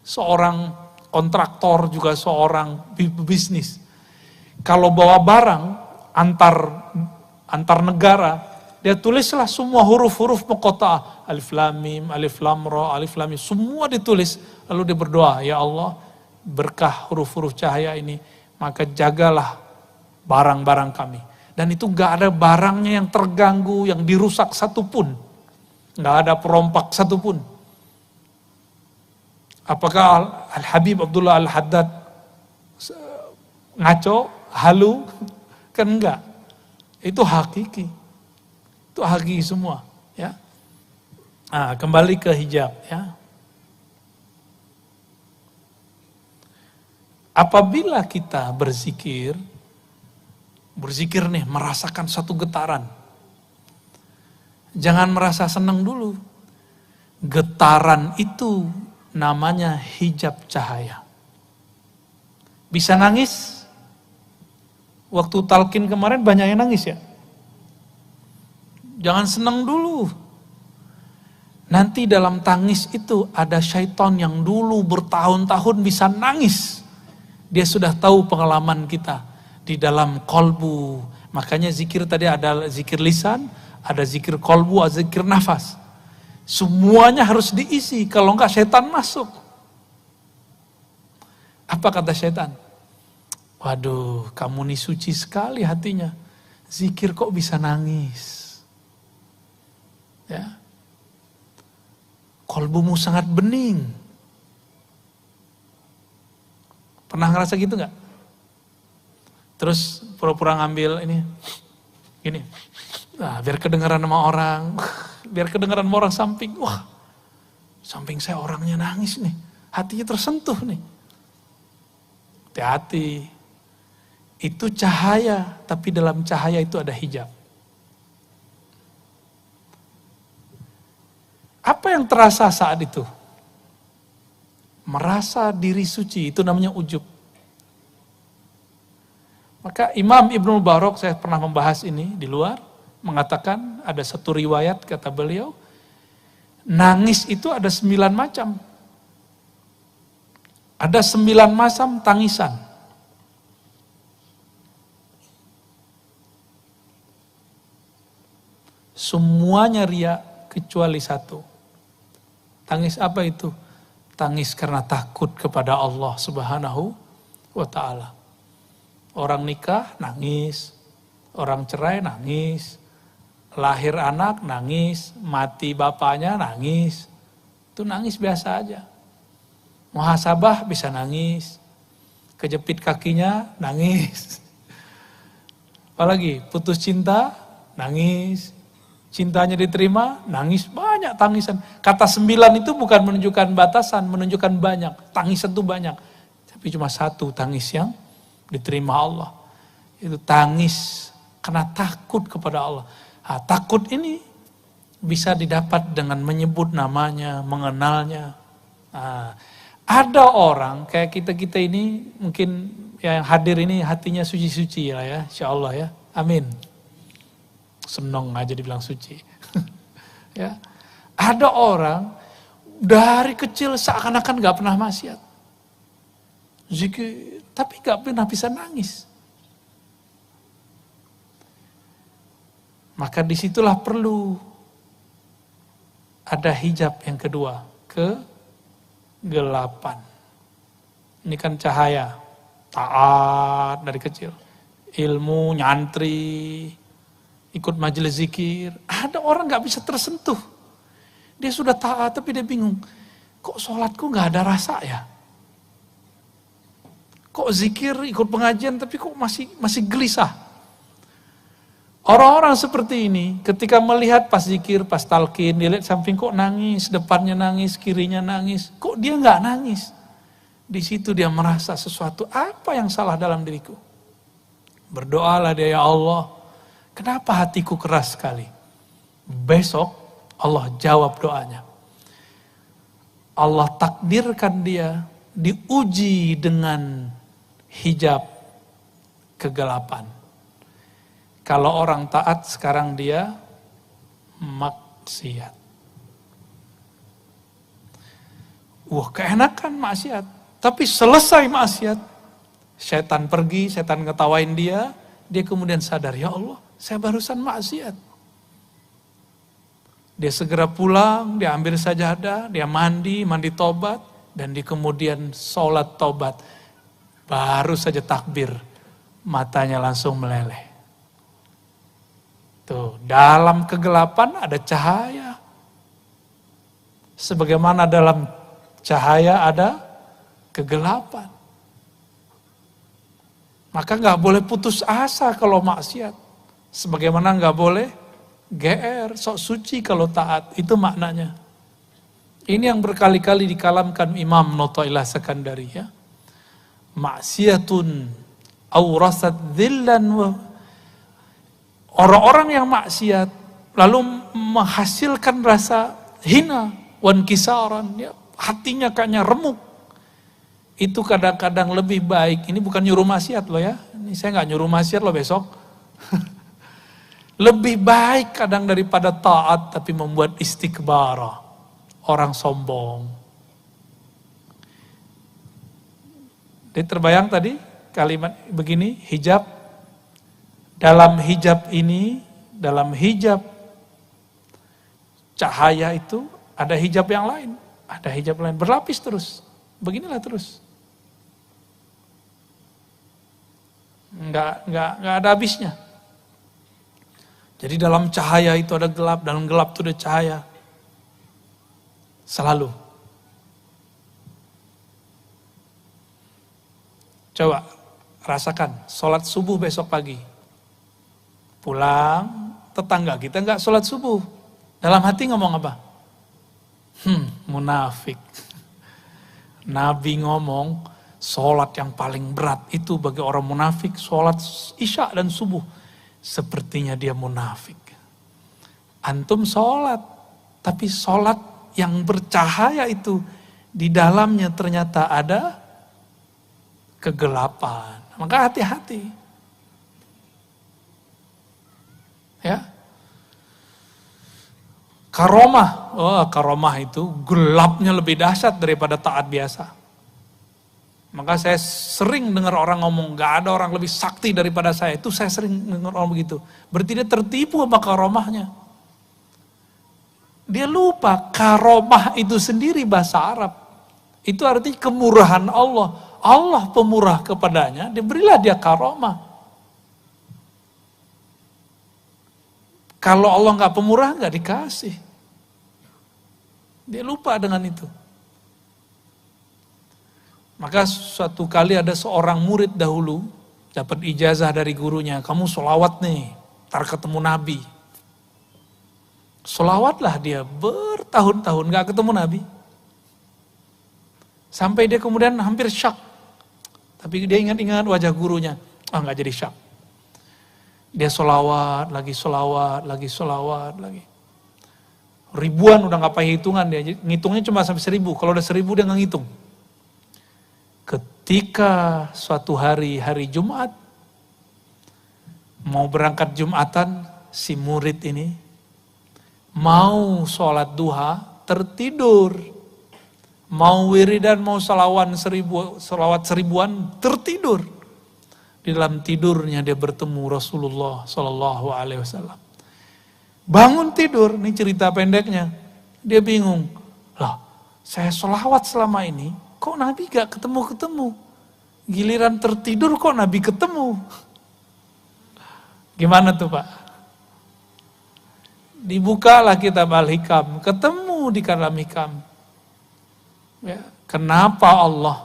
seorang kontraktor, juga seorang bisnis. Kalau bawa barang antar negara, dia tulislah semua huruf-huruf muqatta'ah, alif lam mim, alif lam ra, alif lam mim, semua ditulis. Lalu dia berdoa, ya Allah, berkah huruf-huruf cahaya ini, maka jagalah barang-barang kami. Dan itu gak ada barangnya yang terganggu, yang dirusak satupun. Gak ada perompak satupun. Apakah Al-Habib Abdullah Al-Haddad ngaco, halu? Kan enggak. Itu hakiki. Itu hakiki semua. Ya. Nah, kembali ke hijab. Ya. Apabila kita berzikir nih, merasakan satu getaran. Jangan merasa senang dulu. Getaran itu namanya hijab cahaya. Bisa nangis? Waktu talqin kemarin banyak yang nangis ya. Jangan senang dulu. Nanti dalam tangis itu ada syaitan yang dulu bertahun-tahun bisa nangis. Dia sudah tahu pengalaman kita di dalam kolbu. Makanya zikir tadi ada zikir lisan, ada zikir kolbu, ada zikir nafas. Semuanya harus diisi, kalau enggak setan masuk. Apa kata setan? Waduh, kamu nih suci sekali hatinya. Zikir kok bisa nangis? Ya. Kolbumu sangat bening. Pernah ngerasa gitu enggak? Terus pura-pura ngambil ini, gini, nah, biar kedengaran sama orang, biar kedengaran sama orang samping. Wah, samping saya orangnya nangis nih, hatinya tersentuh nih. Hati-hati. Itu cahaya, tapi dalam cahaya itu ada hijab. Apa yang terasa saat itu? Merasa diri suci, itu namanya ujub. Maka Imam Ibnu Mubarak, saya pernah membahas ini di luar, mengatakan ada satu riwayat, kata beliau, nangis itu ada 9 macam. Ada 9 macam tangisan. Semuanya ria kecuali satu. Tangis apa itu? Tangis karena takut kepada Allah Subhanahu wa ta'ala. Orang nikah nangis, orang cerai nangis, lahir anak nangis, mati bapaknya nangis. Itu nangis biasa aja. Muhasabah bisa nangis, kejepit kakinya nangis. Apalagi putus cinta nangis, cintanya diterima nangis, banyak tangisan. Kata 9 itu bukan menunjukkan batasan, menunjukkan banyak. Tangisan itu banyak, tapi cuma satu tangis yang diterima Allah. Itu tangis karena takut kepada Allah. Nah, takut ini bisa didapat dengan menyebut namanya, mengenalnya. Nah, ada orang kayak kita ini mungkin yang hadir ini hatinya suci-suci lah ya, insya Allah ya, amin. Senang aja dibilang suci. Ya, ada orang dari kecil seakan-akan gak pernah maksiat, zikir, tapi gak pernah bisa nangis. Maka disitulah perlu ada hijab yang kedua, kegelapan. Ini kan cahaya, taat dari kecil, ilmu, nyantri, ikut majelis zikir. Ada orang gak bisa tersentuh. Dia sudah taat tapi dia bingung, kok sholatku gak ada rasa ya? Kok zikir, ikut pengajian tapi kok masih gelisah? Orang-orang seperti ini ketika melihat pas zikir, pas talqin, dia lihat samping kok nangis, depannya nangis, kirinya nangis. Kok dia gak nangis? Di situ dia merasa sesuatu, apa yang salah dalam diriku? Berdoalah dia, ya Allah, kenapa hatiku keras sekali? Besok Allah jawab doanya. Allah takdirkan dia diuji dengan hijab kegelapan. Kalau orang taat sekarang dia maksiat. Wah, keenakan maksiat. Tapi selesai maksiat, setan pergi, setan ngetawain dia kemudian sadar, ya Allah, saya barusan maksiat. Dia segera pulang, dia ambil sajadah, dia mandi tobat, dan dia kemudian sholat tobat. Baru saja takbir, matanya langsung meleleh. Tuh, dalam kegelapan ada cahaya. Sebagaimana dalam cahaya ada kegelapan. Maka gak boleh putus asa kalau maksiat. Sebagaimana gak boleh GR, sok suci kalau taat. Itu maknanya. Ini yang berkali-kali dikalamkan Imam Notoilah Sekandari ya. Maksiatun awrasat dhillan wa. Orang-orang yang maksiat lalu menghasilkan rasa hina, wan kisaran, ya, hatinya kayaknya remuk. Itu kadang-kadang lebih baik, ini bukan nyuruh maksiat loh ya, ini saya gak nyuruh maksiat loh besok. Lebih baik kadang daripada taat tapi membuat istikbara, orang sombong. Jadi terbayang tadi kalimat begini, hijab. Dalam hijab ini, dalam hijab cahaya itu ada hijab yang lain, ada hijab lain, berlapis terus, beginilah terus. Enggak ada habisnya. Jadi dalam cahaya itu ada gelap, dalam gelap itu ada cahaya. Selalu. Coba rasakan, sholat subuh besok pagi. Pulang, tetangga kita enggak sholat subuh. Dalam hati ngomong apa? Munafik. Nabi ngomong, Sholat yang paling berat itu bagi orang munafik, sholat isya dan subuh. Sepertinya dia munafik. Antum sholat, tapi sholat yang bercahaya itu, di dalamnya ternyata ada kegelapan. Maka hati-hati. Ya. Karomah, karomah itu gelapnya lebih dahsyat daripada taat biasa. Maka saya sering dengar orang ngomong, gak ada orang lebih sakti daripada saya. Itu saya sering dengar orang begitu. Berarti dia tertipu sama karomahnya. Dia lupa, karomah itu sendiri bahasa Arab. Itu artinya kemurahan Allah. Allah pemurah kepadanya, diberilah dia karomah. Kalau Allah gak pemurah, gak dikasih. Dia lupa dengan itu. Maka suatu kali ada seorang murid dahulu dapat ijazah dari gurunya, kamu sholawat nih, ntar ketemu Nabi. Sholawatlah dia bertahun-tahun gak ketemu Nabi. Sampai dia kemudian hampir syak. Tapi dia ingat-ingat wajah gurunya, gak jadi syak. Dia sholawat lagi. Ribuan udah gak pakai hitungan dia, ngitungnya cuma sampai 1000. Kalau udah 1000 dia gak ngitung. Ketika suatu hari Jumat, mau berangkat Jumatan, si murid ini mau sholat duha, tertidur. Mau wiridan, mau salawat seribuan, tertidur. Di dalam tidurnya dia bertemu Rasulullah SAW. Bangun tidur, ini cerita pendeknya. Dia bingung, lah saya sholawat selama ini, kok Nabi gak ketemu-ketemu? Giliran tertidur kok Nabi ketemu? Gimana tuh Pak? Dibukalah kitab Al-Hikam, ketemu di kalam Hikam. Ya, kenapa Allah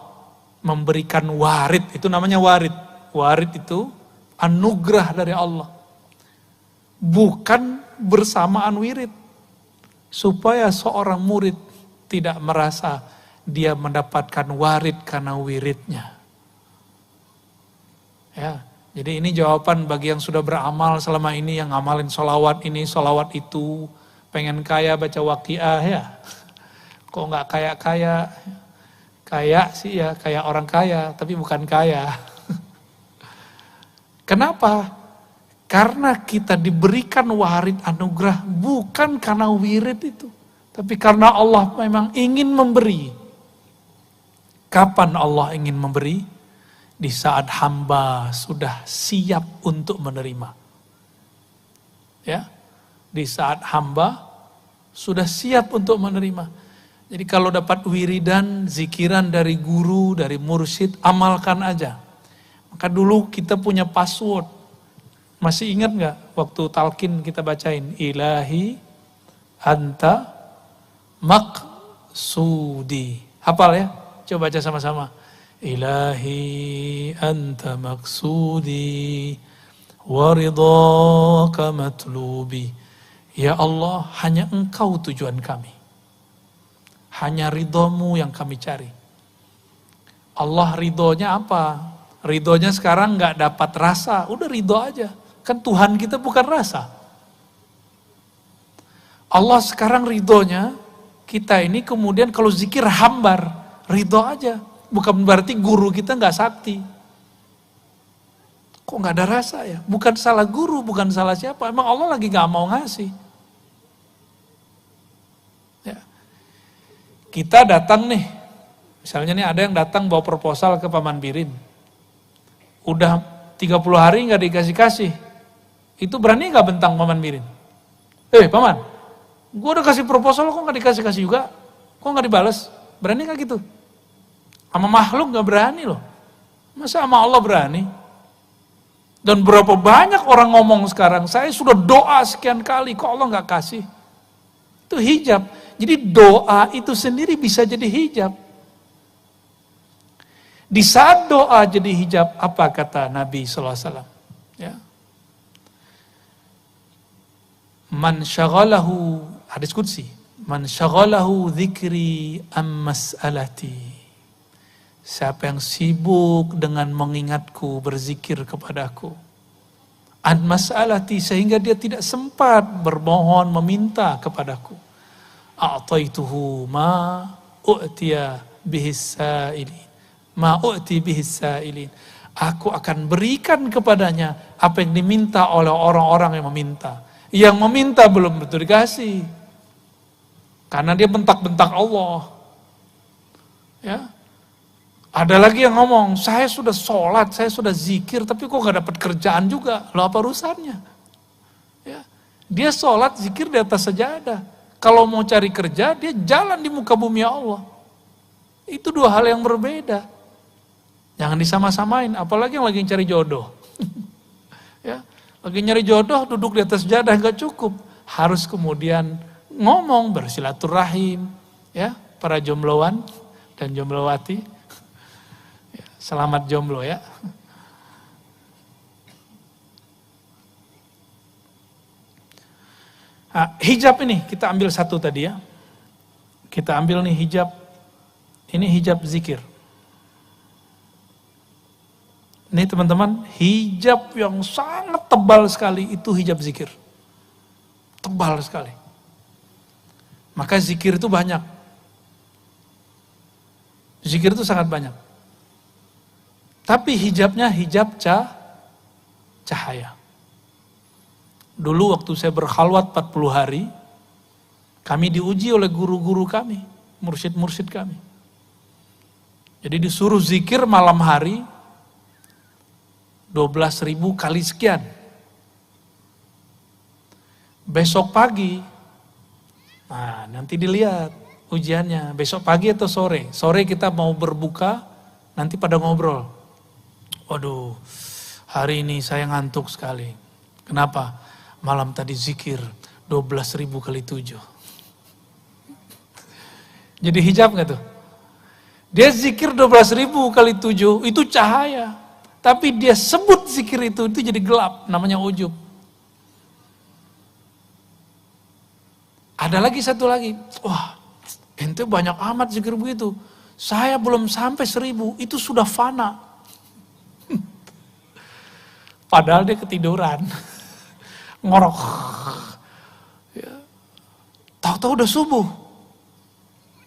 memberikan warid? Itu namanya warid. Warid itu anugerah dari Allah. Bukan bersamaan wirid. Supaya seorang murid tidak merasa dia mendapatkan warid karena wiridnya. Ya, jadi ini jawaban bagi yang sudah beramal selama ini, yang ngamalin sholawat ini, sholawat itu, pengen kaya baca waqiah ya. Kok nggak kaya-kaya? Kaya sih ya, kayak orang kaya, tapi bukan kaya. Kenapa? Karena kita diberikan warid anugerah bukan karena wirid itu, tapi karena Allah memang ingin memberi. Kapan Allah ingin memberi? Di saat hamba sudah siap untuk menerima. Ya, di saat hamba sudah siap untuk menerima. Jadi kalau dapat wiridan, zikiran dari guru, dari mursyid, amalkan aja. Maka dulu kita punya password. Masih ingat gak waktu talqin kita bacain? Ilahi anta maqsudi. Hafal ya? Coba baca sama-sama. Ilahi anta maqsudi waridhaka matlubi. Ya Allah, hanya Engkau tujuan kami. Hanya ridhomu yang kami cari. Allah ridhonya apa? Ridhonya sekarang gak dapat rasa, udah ridho aja. Kan Tuhan kita bukan rasa. Allah sekarang ridhonya, kita ini kemudian kalau zikir hambar, ridho aja. Bukan berarti guru kita gak sakti. Kok gak ada rasa ya? Bukan salah guru, bukan salah siapa. Emang Allah lagi gak mau ngasih. Ya. Kita datang nih, misalnya nih ada yang datang bawa proposal ke Paman Birin. Udah 30 hari gak dikasih-kasih. Itu berani gak bentang Paman Birin? Paman, gue udah kasih proposal kok gak dikasih-kasih juga? Kok gak dibales? Berani gak gitu? Sama makhluk gak berani loh. Masa sama Allah berani? Dan berapa banyak orang ngomong sekarang, saya sudah doa sekian kali, kok Allah gak kasih? Itu hijab. Jadi doa itu sendiri bisa jadi hijab. Di saat doa jadi hijab, apa kata Nabi SAW? Ya. Man syaghalahu, hadis qudsi, man syaghalahu dzikri am mas'alati. Siapa yang sibuk dengan mengingatku, berzikir kepadaku. An mas'alati, sehingga dia tidak sempat bermohon, meminta kepadaku. A'taituhu ma u'tiya bihis sa'ilin. Ma u'ti bihis sa'ilin. Aku akan berikan kepadanya apa yang diminta oleh orang-orang yang meminta. Yang meminta belum tentu dikasih. Karena dia bentak-bentak Allah. Ya. Ada lagi yang ngomong, saya sudah sholat, saya sudah zikir, tapi kok gak dapat kerjaan juga. Loh apa urusannya? Ya. Dia sholat, zikir di atas sajadah. Kalau mau cari kerja, dia jalan di muka bumi Allah. Itu dua hal yang berbeda. Jangan disama-samain, apalagi yang lagi cari jodoh. Ya. Lagi nyari jodoh, duduk di atas sajadah gak cukup. Harus kemudian ngomong, bersilaturahim. Ya, para jombloan dan jomblowati. Selamat jomblo ya. Nah, hijab ini kita ambil satu tadi ya. Kita ambil nih hijab. Ini hijab zikir. Ini teman-teman, hijab yang sangat tebal sekali itu hijab zikir. Tebal sekali. Maka zikir itu banyak. Zikir itu sangat banyak. Tapi hijabnya hijab cahaya. Dulu waktu saya berkhalwat 40 hari, kami diuji oleh guru-guru kami, mursyid-mursyid kami. Jadi disuruh zikir malam hari 12.000 kali sekian. Besok pagi, nah nanti dilihat ujiannya, besok pagi atau sore. Sore kita mau berbuka, nanti pada ngobrol. Waduh, hari ini saya ngantuk sekali. Kenapa? Malam tadi zikir 12.000 kali 7. Jadi hijab gak tuh? Dia zikir 12.000 kali 7, itu cahaya. Tapi dia sebut zikir itu jadi gelap, namanya ujub. Ada lagi satu lagi, wah ente banyak amat zikir begitu. Saya belum sampai 1.000, itu sudah fana. Padahal dia ketiduran, ngorok. Ya. Tahu-tahu udah subuh.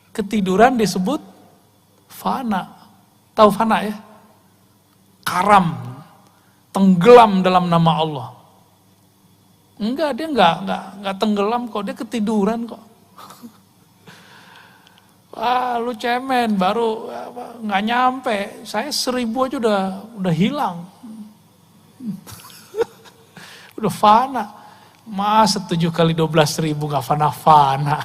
Ketiduran disebut fana. Tahu fana ya? Karam, tenggelam dalam nama Allah. Enggak, dia enggak tenggelam kok, dia ketiduran kok. Wah, lu cemen, baru nggak nyampe. Saya 1.000 aja udah hilang. Udah fana. Masa 7 kali 12.000 gak fana-fana.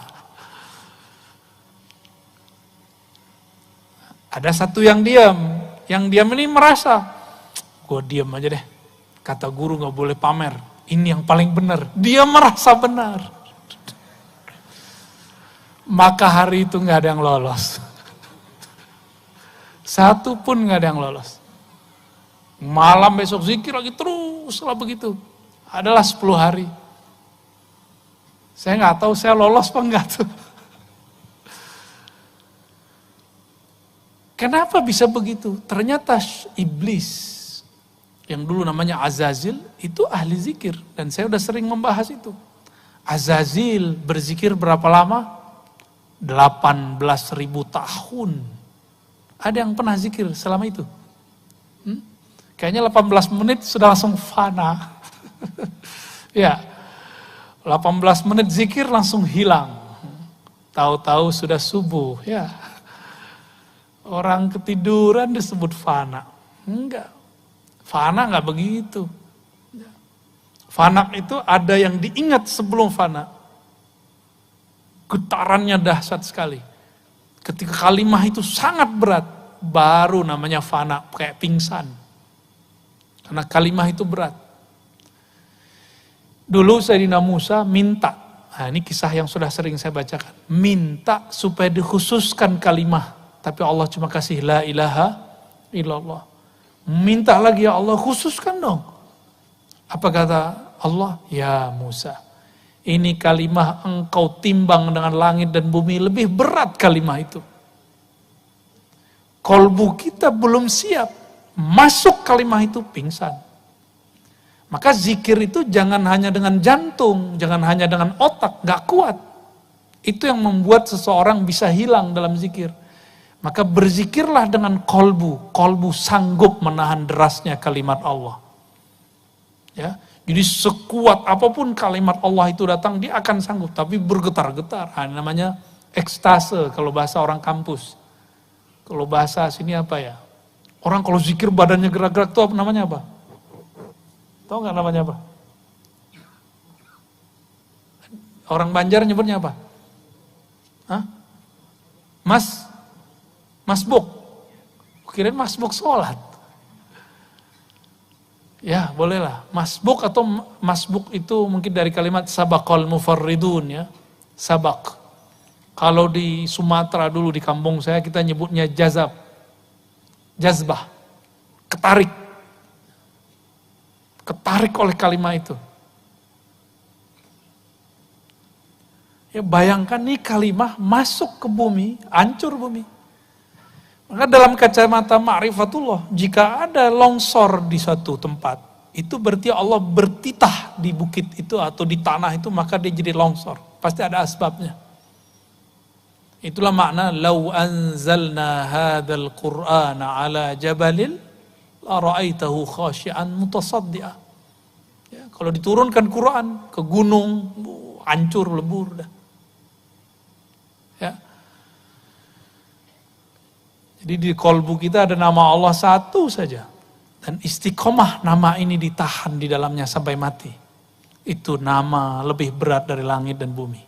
Ada satu yang diam. Yang diam ini merasa, gue diam aja deh. Kata guru gak boleh pamer. Ini yang paling benar. Dia merasa benar. Maka hari itu gak ada yang lolos. Satu pun gak ada yang lolos. Malam besok zikir lagi terus lah begitu. Adalah 10 hari. Saya nggak tahu saya lolos apa enggak tuh. Kenapa bisa begitu? Ternyata iblis yang dulu namanya Azazil itu ahli zikir dan saya udah sering membahas itu. Azazil berzikir berapa lama? 18.000 tahun. Ada yang pernah zikir selama itu? Kayaknya 18 menit sudah langsung fana. Ya, 18 menit zikir langsung hilang. Tahu-tahu sudah subuh. Ya, orang ketiduran disebut fana. Enggak, fana enggak begitu. Fana itu ada yang diingat sebelum fana. Getarannya dahsyat sekali. Ketika kalimah itu sangat berat, baru namanya fana, kayak pingsan. Karena kalimah itu berat. Dulu Sayyidina Musa minta, nah ini kisah yang sudah sering saya bacakan, minta supaya dikhususkan kalimah, tapi Allah cuma kasih la ilaha illallah. Minta lagi, ya Allah khususkan dong. Apa kata Allah? Ya Musa, ini kalimah engkau timbang dengan langit dan bumi, lebih berat kalimah itu. Kolbu kita belum siap, masuk kalimat itu pingsan. Maka zikir itu jangan hanya dengan jantung, jangan hanya dengan otak, gak kuat. Itu yang membuat seseorang bisa hilang dalam zikir. Maka berzikirlah dengan kolbu. Kolbu sanggup menahan derasnya kalimat Allah. Ya, jadi sekuat apapun kalimat Allah itu datang, dia akan sanggup. Tapi bergetar-getar. Namanya ekstase kalau bahasa orang kampus. Kalau bahasa sini apa ya? Orang kalau zikir badannya gerak-gerak itu namanya apa? Tahu nggak namanya apa? Orang Banjar nyebutnya apa? Hah? Masbuk. Kirain masbuk sholat. Ya, bolehlah. Masbuk atau masbuk itu mungkin dari kalimat sabaqal mufarridun ya. Sabak. Kalau di Sumatera dulu di kampung saya kita nyebutnya jazbah. Ketarik. Ketarik oleh kalimat itu. Ya bayangkan nih kalimat masuk ke bumi, hancur bumi. Maka dalam kacamata ma'rifatullah, jika ada longsor di suatu tempat, itu berarti Allah bertitah di bukit itu atau di tanah itu, maka dia jadi longsor. Pasti ada asbabnya. Itulah makna, "Lau anzalna hadzal Qur'ana ala jabalin, la ra'aitahu khashi'an mutasaddi'a." Ya, kalau diturunkan Quran ke gunung, hancur lebur dah. Ya. Jadi di kolbu kita ada nama Allah satu saja. Dan istiqomah nama ini ditahan di dalamnya sampai mati. Itu nama lebih berat dari langit dan bumi.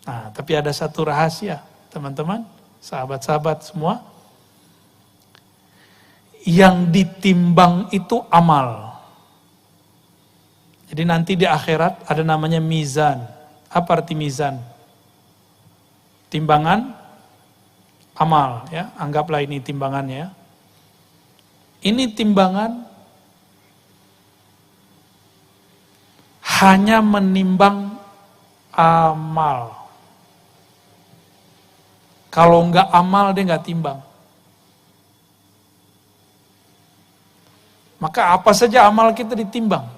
Nah, tapi ada satu rahasia, teman-teman, sahabat-sahabat semua. Yang ditimbang itu amal. Jadi nanti di akhirat ada namanya mizan. Apa arti mizan? Timbangan amal, ya, anggaplah ini timbangannya. Ini timbangan hanya menimbang amal. Kalau enggak amal dia enggak timbang. Maka apa saja amal kita ditimbang.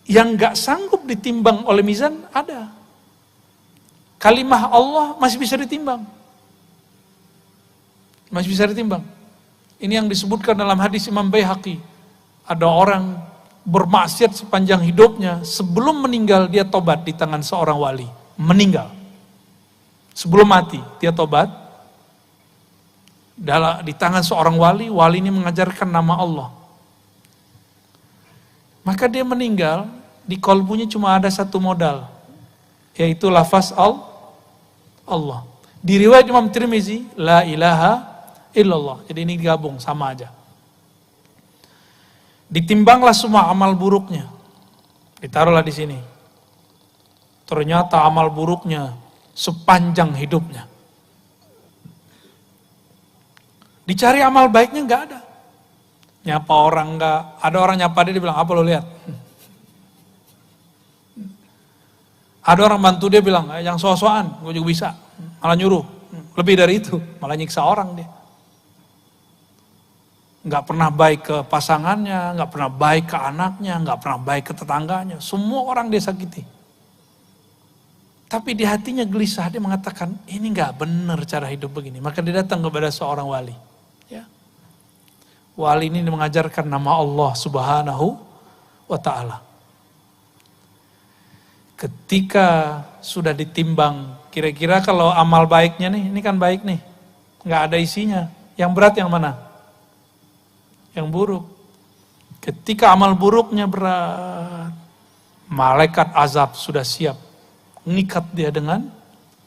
Yang enggak sanggup ditimbang oleh mizan ada. Kalimah Allah masih bisa ditimbang. Masih bisa ditimbang. Ini yang disebutkan dalam hadis Imam Baihaqi. Ada orang bermaksiat sepanjang hidupnya, sebelum meninggal dia tobat di tangan seorang wali. Meninggal. Sebelum mati dia tobat. Di tangan seorang wali, wali ini mengajarkan nama Allah. Maka dia meninggal, di kolbunya cuma ada satu modal, yaitu lafaz Allah. Di riwayat Imam Tirmizi, la ilaha illallah. Jadi ini digabung, sama aja. Ditimbanglah semua amal buruknya. Ditaruhlah di sini. Ternyata amal buruknya sepanjang hidupnya. Dicari amal baiknya nggak ada. Nyapa orang enggak, ada orang nyapa dia bilang, apa lo lihat? Ada orang bantu dia bilang, yang so-soan, gue juga bisa. Malah nyuruh, lebih dari itu, malah nyiksa orang dia. Enggak pernah baik ke pasangannya, enggak pernah baik ke anaknya, enggak pernah baik ke tetangganya. Semua orang dia sakiti. Tapi di hatinya gelisah, dia mengatakan, ini enggak benar cara hidup begini. Maka dia datang kepada seorang wali. Ya. Wali ini mengajarkan nama Allah Subhanahu wa ta'ala. Ketika sudah ditimbang, kira-kira kalau amal baiknya nih, ini kan baik nih, nggak ada isinya. Yang berat yang mana? Yang buruk. Ketika amal buruknya berat, malaikat azab sudah siap, ngikat dia dengan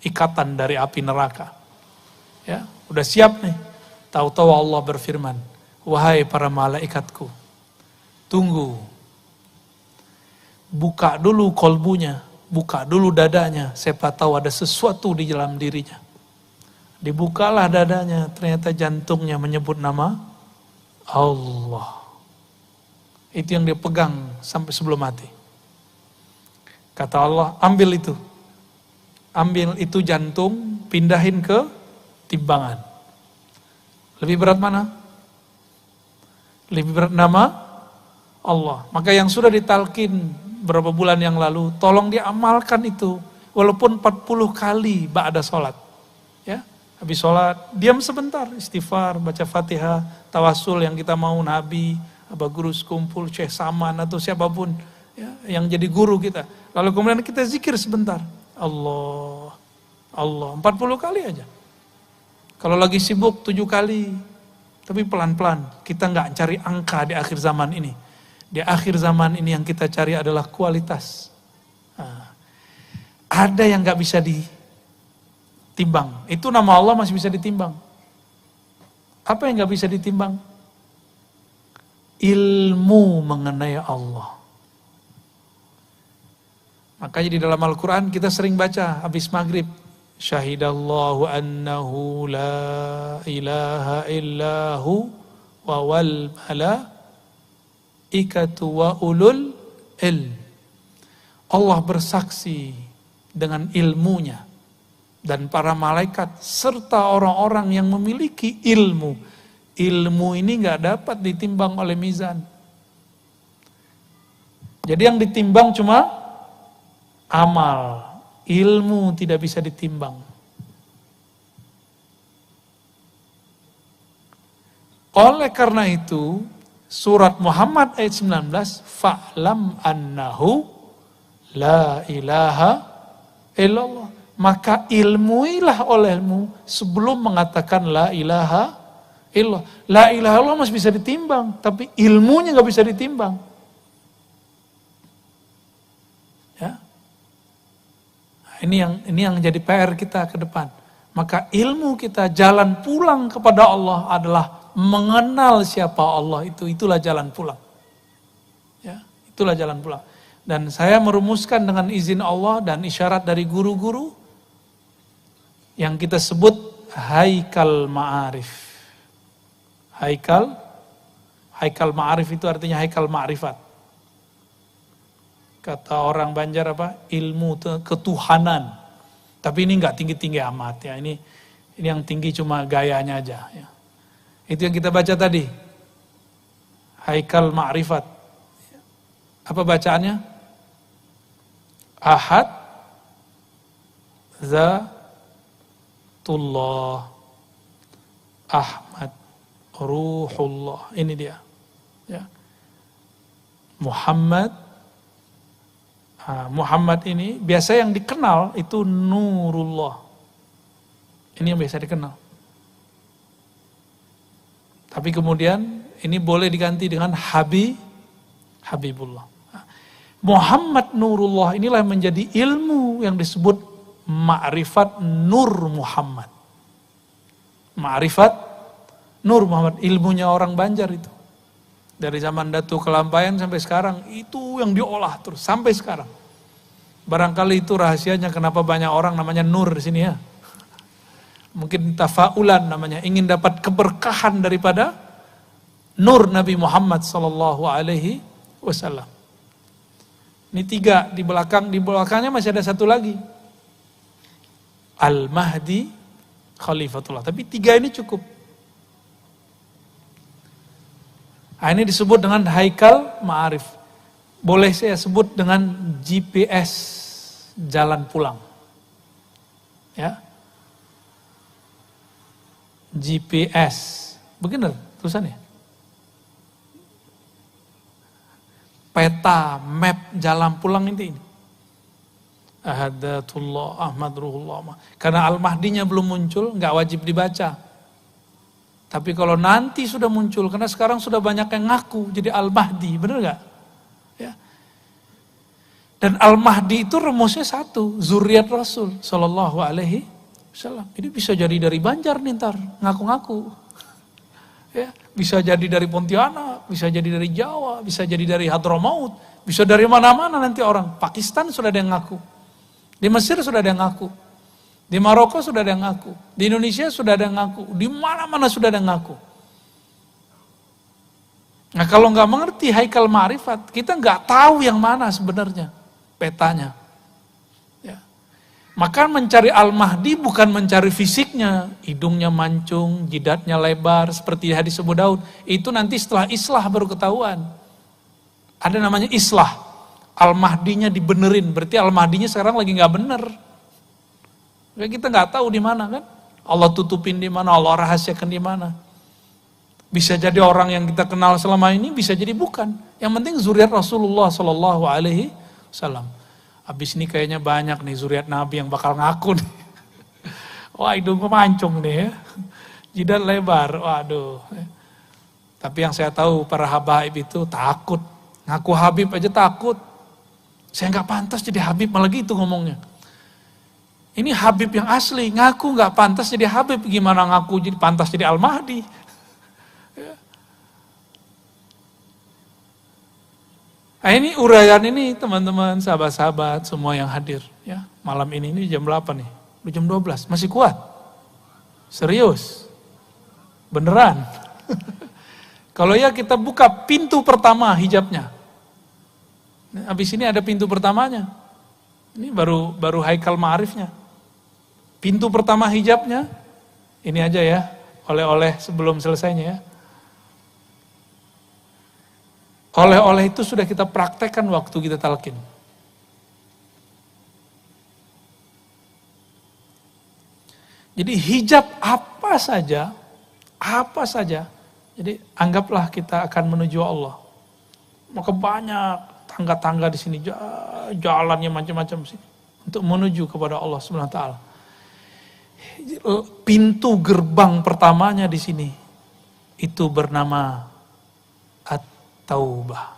ikatan dari api neraka. Ya, udah siap nih. Tahu-tahu Allah berfirman, wahai para malaikatku, tunggu. Buka dulu kolbunya, buka dulu dadanya, siapa tahu ada sesuatu di dalam dirinya. Dibukalah dadanya, ternyata jantungnya menyebut nama Allah. Itu yang dia pegang sampai sebelum mati. Kata Allah, ambil itu. ambil itu jantung, pindahin ke timbangan. Lebih berat mana? Lebih berat nama Allah. Maka yang sudah ditalkin berapa bulan yang lalu, tolong diamalkan itu. Walaupun 40 kali ba'da sholat. Ya, habis sholat, diam sebentar, istighfar, baca Fatihah, tawasul yang kita mau Nabi, apa guru sekumpul, Syekh Saman atau siapapun ya, yang jadi guru kita. Lalu kemudian kita zikir sebentar. Allah, Allah, 40 kali aja. Kalau lagi sibuk 7 kali. Tapi pelan-pelan, kita nggak cari angka di akhir zaman ini. Di akhir zaman ini yang kita cari adalah kualitas. Nah, ada yang nggak bisa ditimbang. Itu nama Allah masih bisa ditimbang. Apa yang nggak bisa ditimbang? Ilmu mengenai Allah. Makanya di dalam Al-Quran kita sering baca habis maghrib. Syahidallahu annahu la ilaha illahu wa wal malaikatu wa ulul ilm. Allah bersaksi dengan ilmunya dan para malaikat serta orang-orang yang memiliki ilmu. Ilmu ini gak dapat ditimbang oleh mizan. Jadi yang ditimbang cuma amal. Ilmu tidak bisa ditimbang. Oleh karena itu, surat Muhammad ayat 19, fa'lam annahu la ilaha illallah. Maka ilmuilah olehmu sebelum mengatakan la ilaha illallah. La ilaha illallah masih bisa ditimbang, tapi ilmunya gak bisa ditimbang. Ini yang jadi PR kita ke depan. Maka ilmu kita, jalan pulang kepada Allah adalah mengenal siapa Allah itu. Itulah jalan pulang. Ya, itulah jalan pulang. Dan saya merumuskan dengan izin Allah dan isyarat dari guru-guru yang kita sebut haikal ma'arif. Haikal ma'arif itu artinya haikal ma'rifat. Kata orang Banjar apa? Ilmu ketuhanan. Tapi ini enggak tinggi-tinggi amat ya. Ini yang tinggi cuma gayanya aja ya. Itu yang kita baca tadi. Haikal ma'rifat. Apa bacaannya? Ahad Zatullah Ahmad Ruhullah. Ini dia. Ya. Muhammad ini biasa yang dikenal itu Nurullah. Ini yang biasa dikenal. Tapi kemudian ini boleh diganti dengan Habibullah. Muhammad Nurullah inilah yang menjadi ilmu yang disebut ma'rifat Nur Muhammad. Ma'rifat Nur Muhammad, ilmunya orang Banjar itu. Dari zaman Datu Kelampaian sampai sekarang itu yang diolah terus sampai sekarang. Barangkali itu rahasianya kenapa banyak orang namanya Nur di sini ya. Mungkin tafaulan namanya, ingin dapat keberkahan daripada Nur Nabi Muhammad sallallahu alaihi wasallam. Ini 3 di belakangnya masih ada 1 lagi. Al-Mahdi Khalifatullah. Tapi 3 ini cukup. Nah, ini disebut dengan haikal ma'arif. Boleh saya sebut dengan GPS jalan pulang. Ya. GPS. Benar tulisannya? Peta, map jalan pulang ini. Ahadatullah Ahmad Ruhullah. Karena Al-Mahdinya belum muncul, nggak wajib dibaca. Tapi kalau nanti sudah muncul, karena sekarang sudah banyak yang ngaku jadi Al-Mahdi, benar nggak? Ya. Dan Al-Mahdi itu rumusnya 1, zuriat Rasul Sallallahu Alaihi Wasallam. Ini bisa jadi dari Banjar nih ntar, ngaku-ngaku. Ya, bisa jadi dari Pontianak, bisa jadi dari Jawa, bisa jadi dari Hadramaut, bisa dari mana-mana nanti orang. Pakistan sudah ada yang ngaku, di Mesir sudah ada yang ngaku. Di Maroko sudah ada yang ngaku, di Indonesia sudah ada yang ngaku, di mana-mana sudah ada yang ngaku. Nah kalau nggak mengerti haikal ma'rifat, kita nggak tahu yang mana sebenarnya petanya. Ya. Maka mencari Al-Mahdi bukan mencari fisiknya, hidungnya mancung, jidatnya lebar, seperti hadis Abu Daud. Itu nanti setelah islah baru ketahuan. Ada namanya islah. Al-Mahdinya dibenerin, berarti Al-Mahdinya sekarang lagi nggak bener. Kita nggak tahu di mana kan? Allah tutupin di mana, Allah rahasiakan di mana. Bisa jadi orang yang kita kenal selama ini, bisa jadi bukan. Yang penting zuriat Rasulullah Shallallahu Alaihi Wasallam. Habis ini kayaknya banyak nih zuriat Nabi yang bakal ngaku nih. Wah, hidungnya mancung nih ya. Jidat lebar, waduh. Tapi yang saya tahu para habaib itu takut. Ngaku Habib aja takut. Saya nggak pantas jadi Habib, malah gitu ngomongnya. Ini Habib yang asli, ngaku nggak pantas jadi Habib. Gimana ngaku jadi pantas jadi Al-Mahdi? Nah, ini uraian ini teman-teman, sahabat-sahabat semua yang hadir ya. Malam ini jam 8 nih, udah jam 12, masih kuat? Serius? Beneran? Kalau ya kita buka pintu pertama hijabnya. Habis ini ada pintu pertamanya. Ini baru Haikal Ma'arifnya. Pintu pertama hijabnya, ini aja ya, oleh-oleh sebelum selesainya ya. Oleh-oleh itu sudah kita praktekkan waktu kita talqin. Jadi hijab apa saja, jadi anggaplah kita akan menuju Allah. Maka banyak tangga-tangga di sini, jalannya macam-macam sih untuk menuju kepada Allah Subhanahu wa taala. Pintu gerbang pertamanya di sini itu bernama Taubah.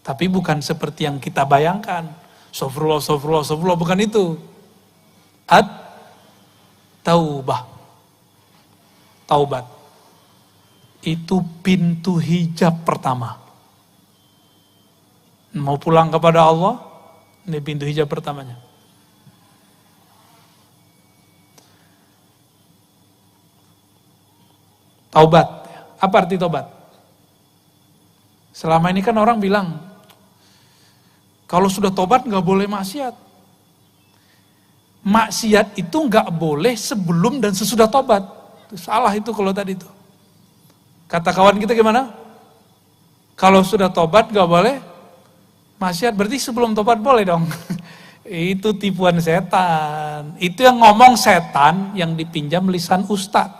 Tapi bukan seperti yang kita bayangkan. Sofrullah, bukan itu. Taubah. Taubat. Itu pintu hijab pertama. Mau pulang kepada Allah, ini pintu hijab pertamanya. Taubat. Apa arti taubat? Selama ini kan orang bilang, kalau sudah tobat nggak boleh maksiat. Maksiat itu nggak boleh sebelum dan sesudah tobat. Salah itu kalau tadi itu. Kata kawan kita gimana? Kalau sudah tobat nggak boleh maksiat, berarti sebelum tobat boleh dong. Itu tipuan setan. Itu yang ngomong setan yang dipinjam lisan ustadz.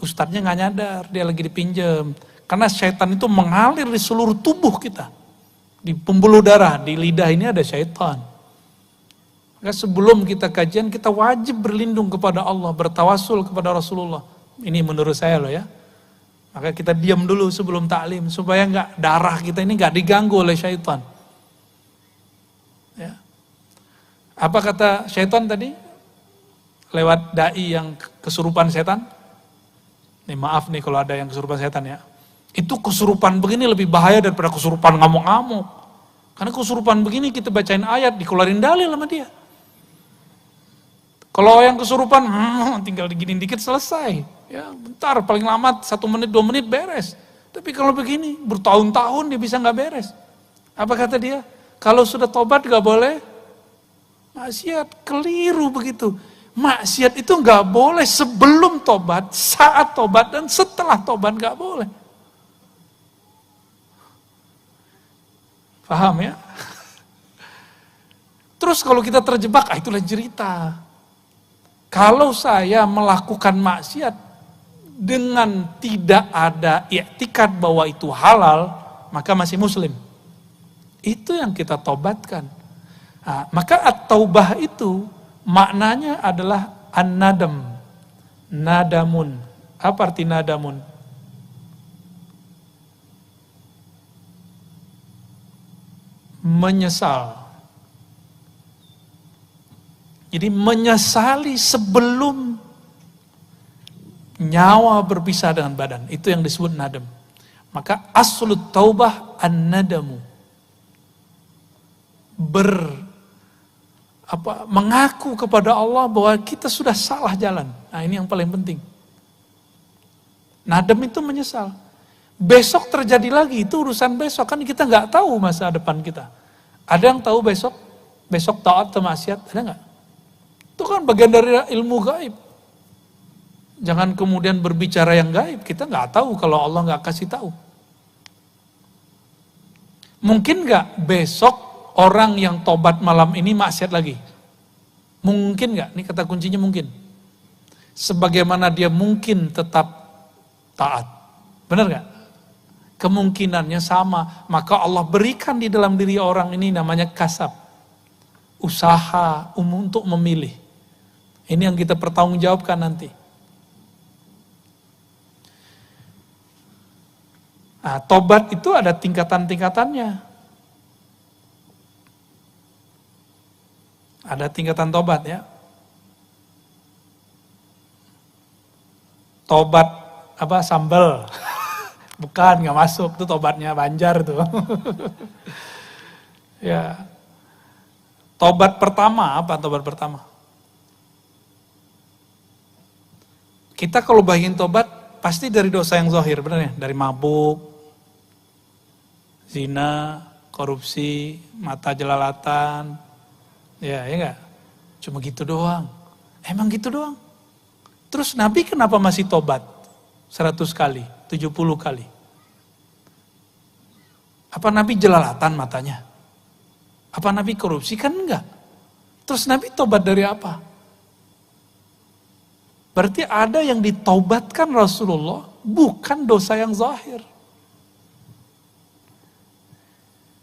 Ustadznya nggak nyadar, dia lagi dipinjam. Karena syaitan itu mengalir di seluruh tubuh kita. Di pembuluh darah, di lidah ini ada syaitan. Maka sebelum kita kajian, kita wajib berlindung kepada Allah, bertawasul kepada Rasulullah. Ini menurut saya loh ya. Maka kita diam dulu sebelum taklim, supaya darah kita ini nggak diganggu oleh syaitan. Ya. Apa kata syaitan tadi? Lewat dai yang kesurupan setan. Nih maaf nih kalau ada yang kesurupan setan ya. Itu kesurupan begini lebih bahaya daripada kesurupan ngamuk-ngamuk. Karena kesurupan begini kita bacain ayat, dikeluarin dalil sama dia. Kalau yang kesurupan, tinggal diginin dikit selesai. Ya, bentar, paling lama 1 menit, 2 menit beres. Tapi kalau begini, bertahun-tahun dia bisa nggak beres. Apa kata dia? Kalau sudah tobat nggak boleh maksiat, keliru begitu. Maksiat itu nggak boleh sebelum tobat, saat tobat, dan setelah tobat nggak boleh. Paham ya? Terus kalau kita terjebak, itulah cerita. Kalau saya melakukan maksiat dengan tidak ada i'tikad bahwa itu halal, maka masih muslim. Itu yang kita tobatkan. Nah, maka at-taubah itu maknanya adalah an-nadam. Nadamun. Apa arti nadamun? Menyesal. Jadi menyesali sebelum nyawa berpisah dengan badan. Itu yang disebut nadam. Maka aslut taubah an-nadamu. Mengaku kepada Allah bahwa kita sudah salah jalan. Nah, ini yang paling penting. Nadam itu menyesal. Besok terjadi lagi, itu urusan besok. Kan kita nggak tahu masa depan kita. Ada yang tahu besok? Besok taat atau maksiat, ada nggak? Itu kan bagian dari ilmu gaib. Jangan kemudian berbicara yang gaib, kita nggak tahu kalau Allah nggak kasih tahu. Mungkin nggak besok orang yang tobat malam ini maksiat lagi? Mungkin nggak? Ini kata kuncinya mungkin. Sebagaimana dia mungkin tetap taat. Benar nggak? Kemungkinannya sama. Maka Allah berikan di dalam diri orang ini namanya kasab. Usaha untuk memilih. Ini yang kita pertanggungjawabkan nanti. Nah, tobat itu ada tingkatan-tingkatannya. Ada tingkatan tobat ya. Tobat apa sambal. Bukan, nggak masuk. Itu tobatnya Banjar tuh. Ya. Tobat pertama, apa tobat pertama? Kita kalau bayangin tobat, pasti dari dosa yang zahir, benar ya? Dari mabuk, zina, korupsi, mata jelalatan, ya enggak? Cuma gitu doang. Emang gitu doang? Terus Nabi kenapa masih tobat? 100 kali, 70 kali. Apa Nabi jelalatan matanya? Apa Nabi korupsi? Kan enggak. Terus Nabi tobat dari apa? Berarti ada yang ditaubatkan Rasulullah, bukan dosa yang zahir.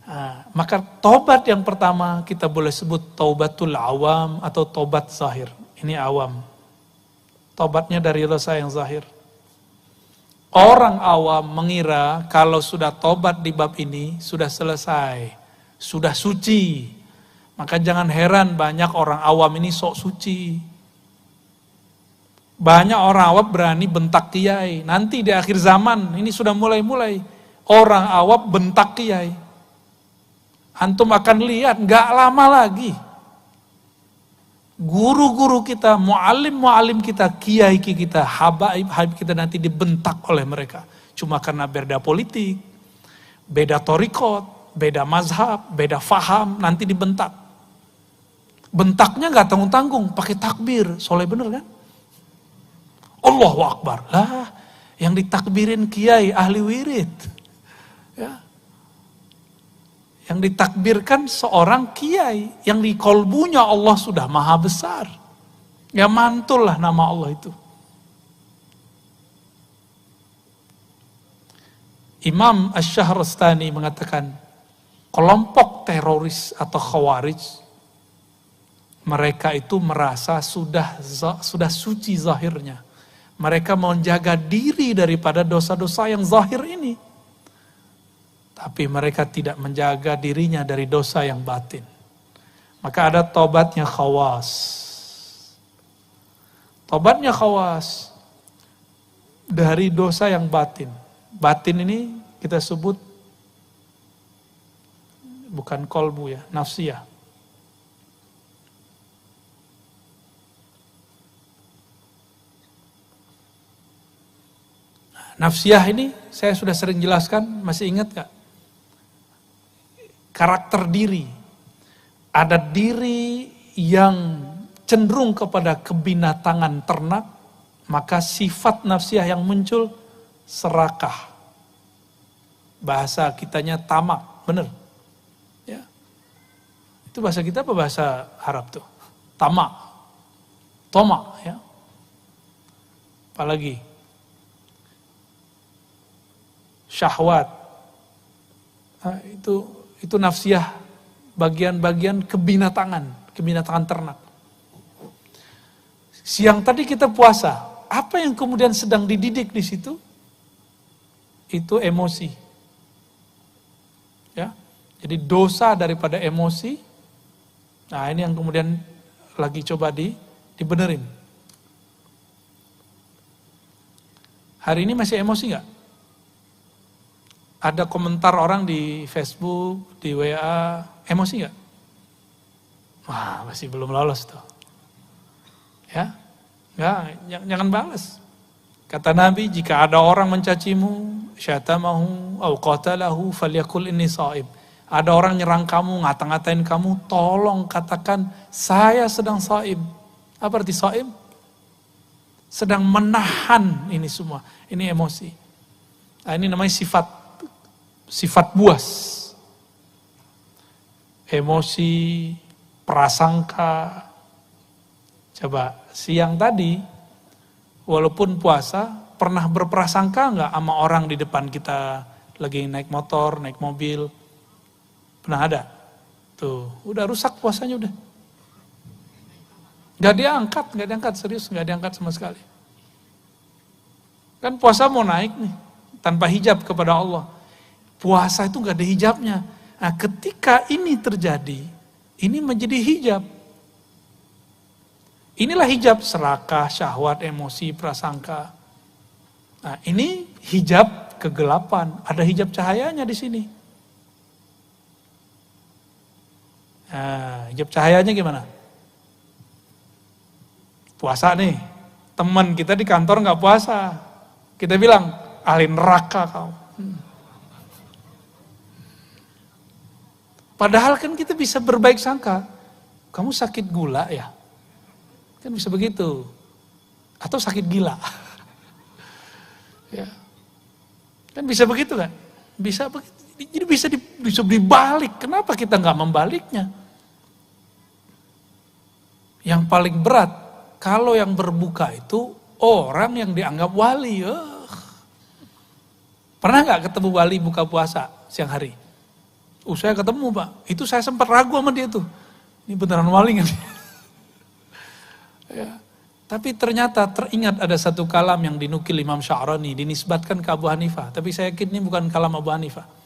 Nah, maka tobat yang pertama kita boleh sebut taubatul awam atau tobat zahir. Ini awam. Tobatnya dari dosa yang zahir. Orang awam mengira kalau sudah tobat di bab ini sudah selesai, sudah suci. Maka jangan heran banyak orang awam ini sok suci. Banyak orang awam berani bentak kiai. Nanti di akhir zaman ini sudah mulai-mulai orang awam bentak kiai. Antum akan lihat gak lama lagi guru-guru kita, mu'alim kita, kiai kita, habaib kita nanti dibentak oleh mereka. Cuma karena beda politik, beda torikot, beda mazhab, beda faham, nanti dibentak. Bentaknya gak tanggung-tanggung, pakai takbir, soleh bener kan? Allahu Akbar, lah yang ditakbirin kiai ahli wirid. Ya. Yang ditakbirkan seorang kiai yang di kolbunya Allah sudah maha besar. Ya mantul lah nama Allah itu. Imam Asy-Syahrastani mengatakan kelompok teroris atau khawarij mereka itu merasa sudah suci zahirnya. Mereka menjaga diri daripada dosa-dosa yang zahir ini. Tapi mereka tidak menjaga dirinya dari dosa yang batin. Maka ada tobatnya khawas. Tobatnya khawas dari dosa yang batin. Batin ini kita sebut bukan kolbu ya, nafsiyah. Nafsiyah ini saya sudah sering jelaskan, masih ingat gak? Karakter diri. Ada diri yang cenderung kepada kebinatangan ternak, maka sifat nafsiyah yang muncul serakah. Bahasa kitanya tamak, bener? Ya. Itu bahasa kita apa bahasa Arab tuh? Tamak. Tomak, ya. Apalagi? Syahwat. Nah, itu nafsiyah, bagian-bagian kebinatangan ternak. Siang tadi kita puasa, apa yang kemudian sedang dididik di situ? Itu emosi. Ya. Jadi dosa daripada emosi. Nah, ini yang kemudian lagi coba dibenerin. Hari ini masih emosi nggak? Ada komentar orang di Facebook, di WA, emosi nggak? Wah, masih belum lolos tuh. Ya, jangan balas. Kata Nabi, jika ada orang mencacimu, syatamahu, au qatalahu, falyakul inni sha'im. Ada orang nyerang kamu, ngata-ngatain kamu, tolong katakan, saya sedang shaim. Apa arti shaim? Sedang menahan ini semua. Ini emosi. Nah, ini namanya sifat buas. Emosi, prasangka. Coba, siang tadi, walaupun puasa, pernah berprasangka nggak sama orang di depan kita lagi naik motor, naik mobil? Pernah ada? Tuh, udah rusak puasanya udah. Gak diangkat, serius gak diangkat sama sekali. Kan puasa mau naik nih, tanpa hijab kepada Allah. Puasa itu gak ada hijabnya. Nah, ketika ini terjadi, ini menjadi hijab. Inilah hijab serakah, syahwat, emosi, prasangka. Nah, ini hijab kegelapan, ada hijab cahayanya di sini. Nah, hijab cahayanya gimana? Puasa nih, teman kita di kantor nggak puasa, kita bilang ahli neraka kau. Padahal kan kita bisa berbaik sangka, kamu sakit gula ya, kan bisa begitu, atau sakit gila, ya, kan bisa begitu kan, bisa begitu. Jadi bisa dibalik. Kenapa kita nggak membaliknya? Yang paling berat, kalau yang berbuka itu orang yang dianggap wali. Pernah nggak ketemu wali buka puasa siang hari? Saya ketemu Pak, itu saya sempat ragu sama dia tuh. Ini beneran wali nggak? Ya. Tapi ternyata teringat ada satu kalam yang dinukil Imam Sya'rani, dinisbatkan ke Abu Hanifah. Tapi saya yakin ini bukan kalam Abu Hanifah.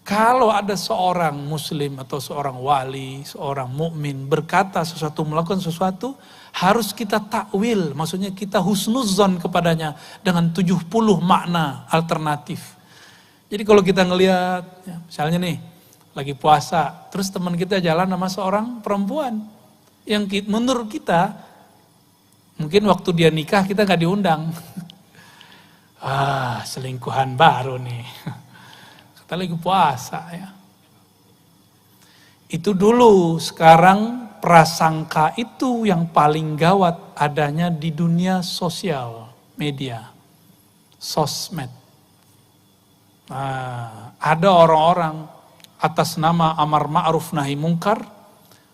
Kalau ada seorang muslim atau seorang wali, seorang mukmin berkata sesuatu, melakukan sesuatu, harus kita takwil, maksudnya kita husnuzon kepadanya dengan 70 makna alternatif. Jadi kalau kita ngelihat, ya, misalnya nih, lagi puasa, terus teman kita jalan sama seorang perempuan, yang menurut kita, mungkin waktu dia nikah kita gak diundang. Selingkuhan baru nih. Kita lagi puasa ya. Itu dulu, sekarang prasangka itu yang paling gawat adanya di dunia sosial, media, sosmed. Nah, ada orang-orang atas nama amar ma'ruf nahi mungkar,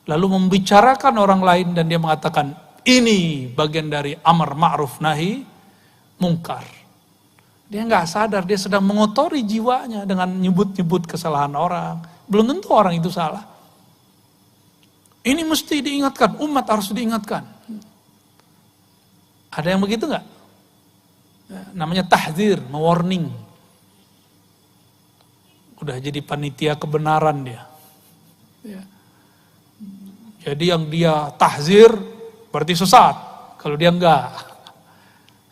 lalu membicarakan orang lain dan dia mengatakan, ini bagian dari amar ma'ruf nahi mungkar. Dia nggak sadar, dia sedang mengotori jiwanya dengan nyebut-nyebut kesalahan orang. Belum tentu orang itu salah. Ini mesti diingatkan, umat harus diingatkan. Ada yang begitu nggak? Namanya tahdzir, mewarning. Udah jadi panitia kebenaran dia. Ya. Jadi yang dia tahzir berarti sesat. Kalau dia enggak,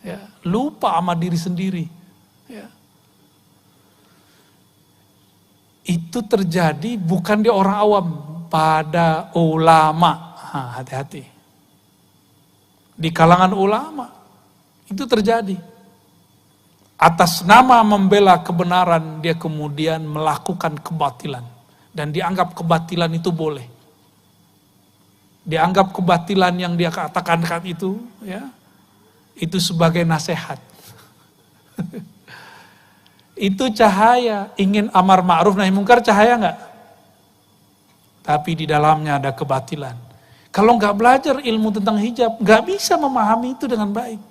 ya, lupa sama diri sendiri. Ya. Itu terjadi bukan di orang awam, pada ulama. Hati-hati. Di kalangan ulama itu terjadi. Atas nama membela kebenaran, dia kemudian melakukan kebatilan. Dan dianggap kebatilan itu boleh. Dianggap kebatilan yang dia katakan itu, ya, itu sebagai nasihat. Itu cahaya, ingin amar ma'ruf nahi mungkar, cahaya enggak? Tapi di dalamnya ada kebatilan. Kalau enggak belajar ilmu tentang hijab, enggak bisa memahami itu dengan baik.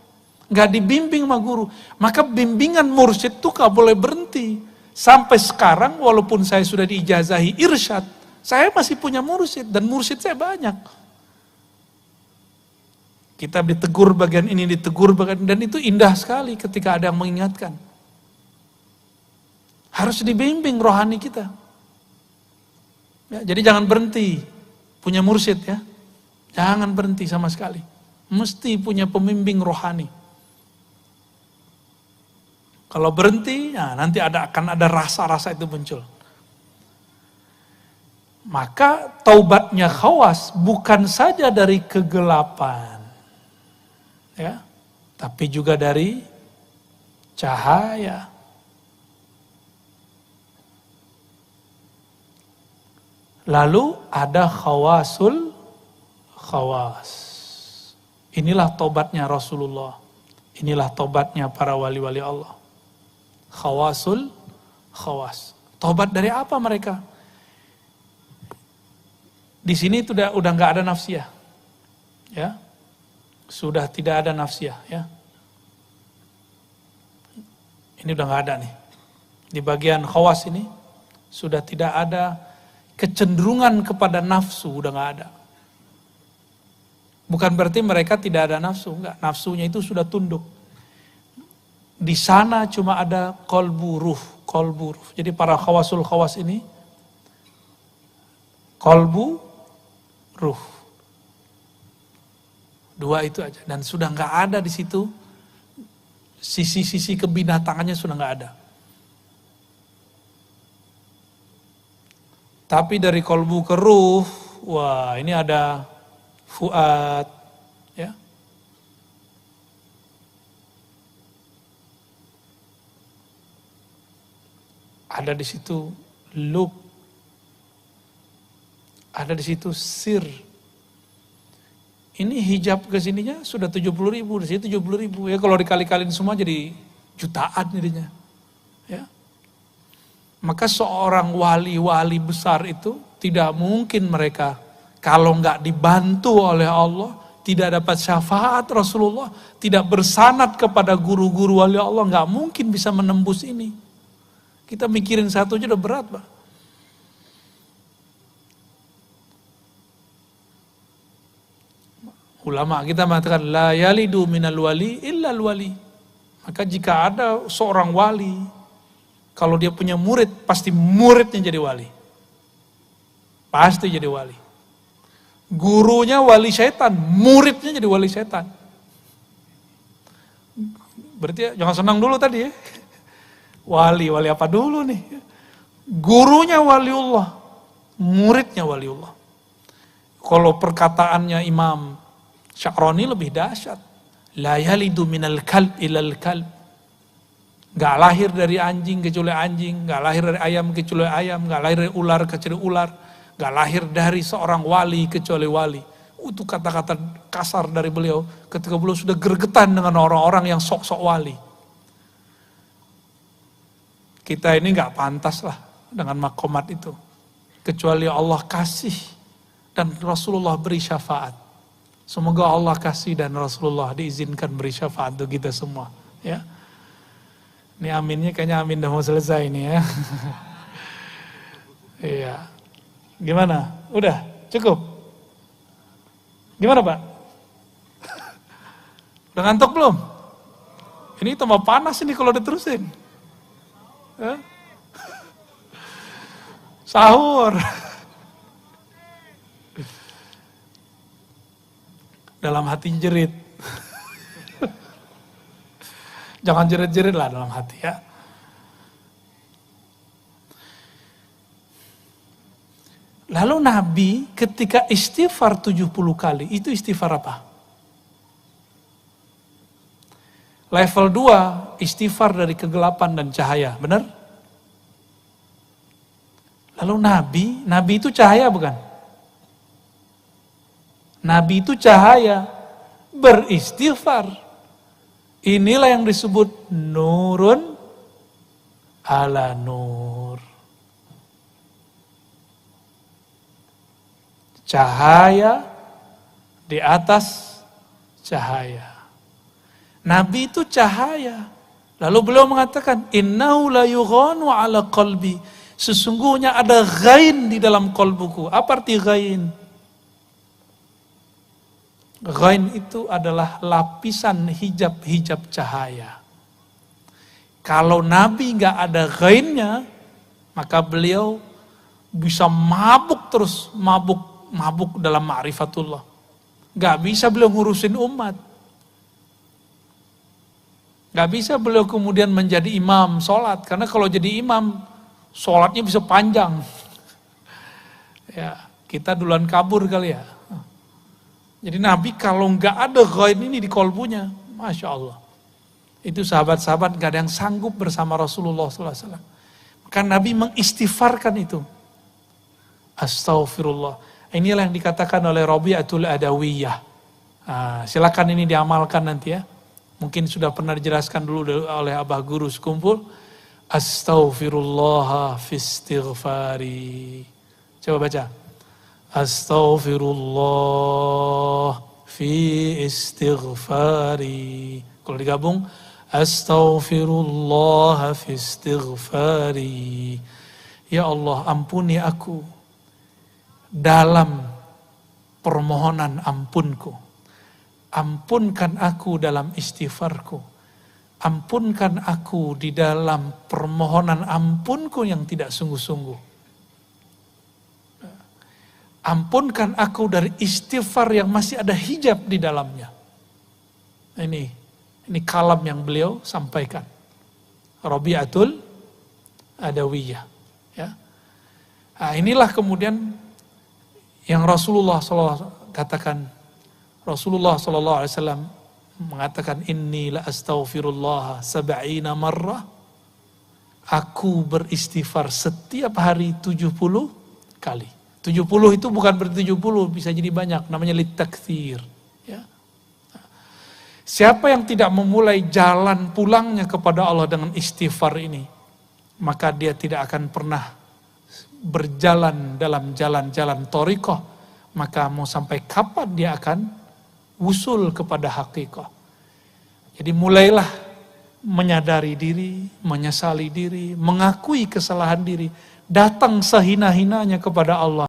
Enggak dibimbing sama guru. Maka bimbingan mursyid itu enggak boleh berhenti. Sampai sekarang walaupun saya sudah diijazahi irsyad, saya masih punya mursyid dan mursyid saya banyak. Kita ditegur bagian ini, ditegur bagian, dan itu indah sekali ketika ada yang mengingatkan. Harus dibimbing rohani kita. Ya, jadi jangan berhenti punya mursyid ya. Jangan berhenti sama sekali. Mesti punya pembimbing rohani. Kalau berhenti, ya nanti akan ada rasa-rasa itu muncul. Maka taubatnya Khawas bukan saja dari kegelapan, ya, tapi juga dari cahaya. Lalu ada khawasul khawas. Inilah tobatnya Rasulullah. Inilah tobatnya para wali-wali Allah. Khawasul khawas. Tobat dari apa mereka? Di sini udah nggak ada nafsiyah. Ya. Sudah tidak ada nafsiyah, ya. Ini udah nggak ada nih. Di bagian khawas ini sudah tidak ada kecenderungan kepada nafsu, udah nggak ada. Bukan berarti mereka tidak ada nafsu, enggak. Nafsunya itu sudah tunduk. Di sana cuma ada qalbu ruh. Jadi para khawasul khawas ini qalbu ruh. Dua itu aja, dan sudah nggak ada di situ sisi-sisi kebinatangannya, sudah nggak ada. Tapi dari kolbu ke ruh, wah ini ada fuad, ya. Ada di situ lub, ada di situ sir. Ini hijab ke sininya sudah 70.000, di sini 70.000. Ya kalau dikali-kalin semua jadi jutaan jadinya. Ya. Maka seorang wali-wali besar itu tidak mungkin mereka kalau nggak dibantu oleh Allah, tidak dapat syafaat Rasulullah, tidak bersanad kepada guru-guru wali Allah, nggak mungkin bisa menembus ini. Kita mikirin satu aja udah berat, Pak. Ulama kita mengatakan la yalidu minal wali illal wali. Maka jika ada seorang wali, kalau dia punya murid, pasti muridnya jadi wali. Pasti jadi wali. Gurunya wali setan, muridnya jadi wali setan. Berarti jangan senang dulu tadi ya. Wali apa dulu nih? Gurunya waliullah, muridnya waliullah. Kalau perkataannya Imam Sya'rani lebih dahsyat. La yalidu minal kalb ilal kalb. Gak lahir dari anjing kecuali anjing, gak lahir dari ayam kecuali ayam, gak lahir dari ular kecuali ular, gak lahir dari seorang wali kecuali wali. Itu kata-kata kasar dari beliau ketika beliau sudah gregetan dengan orang-orang yang sok-sok wali. Kita ini gak pantas lah dengan makomat itu. Kecuali Allah kasih dan Rasulullah beri syafaat. Semoga Allah kasih dan Rasulullah diizinkan beri syafaat untuk kita semua. Ya. Ini aminnya kayaknya amin udah mau selesai ini ya. Iya. Gimana? Udah? Cukup? Gimana Pak? Udah ngantuk belum? Ini tambah panas ini kalau diterusin. Ya? Sahur. Dalam hati jerit. Jangan jerit-jerit lah dalam hati ya. Lalu Nabi ketika istighfar 70 kali, itu istighfar apa? Level 2, istighfar dari kegelapan dan cahaya, benar? Lalu Nabi itu cahaya bukan? Nabi itu cahaya, beristighfar. Inilah yang disebut nurun ala nur. Cahaya di atas cahaya. Nabi itu cahaya. Lalu beliau mengatakan, innahu la yughanu ala qalbi. Sesungguhnya ada ghain di dalam kolbuku. Apa arti ghain? Ghain itu adalah lapisan hijab-hijab cahaya. Kalau Nabi nggak ada ghainnya, maka beliau bisa mabuk terus, mabuk dalam ma'rifatullah. Nggak bisa beliau ngurusin umat. Nggak bisa beliau kemudian menjadi imam sholat, karena kalau jadi imam, sholatnya bisa panjang. Ya, kita duluan kabur kali ya. Jadi Nabi kalau nggak ada ghain ini di kolbunya, Masya Allah. Itu sahabat-sahabat nggak ada yang sanggup bersama Rasulullah SAW. Maka Nabi mengistighfarkan itu. Astaghfirullah. Inilah yang dikatakan oleh Rabi'atul Adawiyah. Silakan ini diamalkan nanti ya. Mungkin sudah pernah dijelaskan dulu oleh Abah Guru sekumpul. Astaghfirullah fi istighfari. Coba baca. Astaghfirullah fi istighfari. Kalau digabung, astaghfirullah fi istighfari. Ya Allah, ampuni aku dalam permohonan ampunku. Ampunkan aku dalam istighfarku. Ampunkan aku di dalam permohonan ampunku yang tidak sungguh-sungguh. Ampunkan aku dari istighfar yang masih ada hijab di dalamnya. Ini kalam yang beliau sampaikan. Rabi'atul Adawiyah. Ya. Nah, inilah kemudian yang Rasulullah SAW katakan. Rasulullah SAW mengatakan, Inni la astaghfirullah sab'ina marrah. Aku beristighfar setiap hari 70 kali. 70 itu bukan berarti 70, bisa jadi banyak, namanya litakthir. Ya. Siapa yang tidak memulai jalan pulangnya kepada Allah dengan istighfar ini, maka dia tidak akan pernah berjalan dalam jalan-jalan thariqah, maka mau sampai kapan dia akan wusul kepada haqiqah. Jadi mulailah menyadari diri, menyesali diri, mengakui kesalahan diri, datang sehina-hinanya kepada Allah.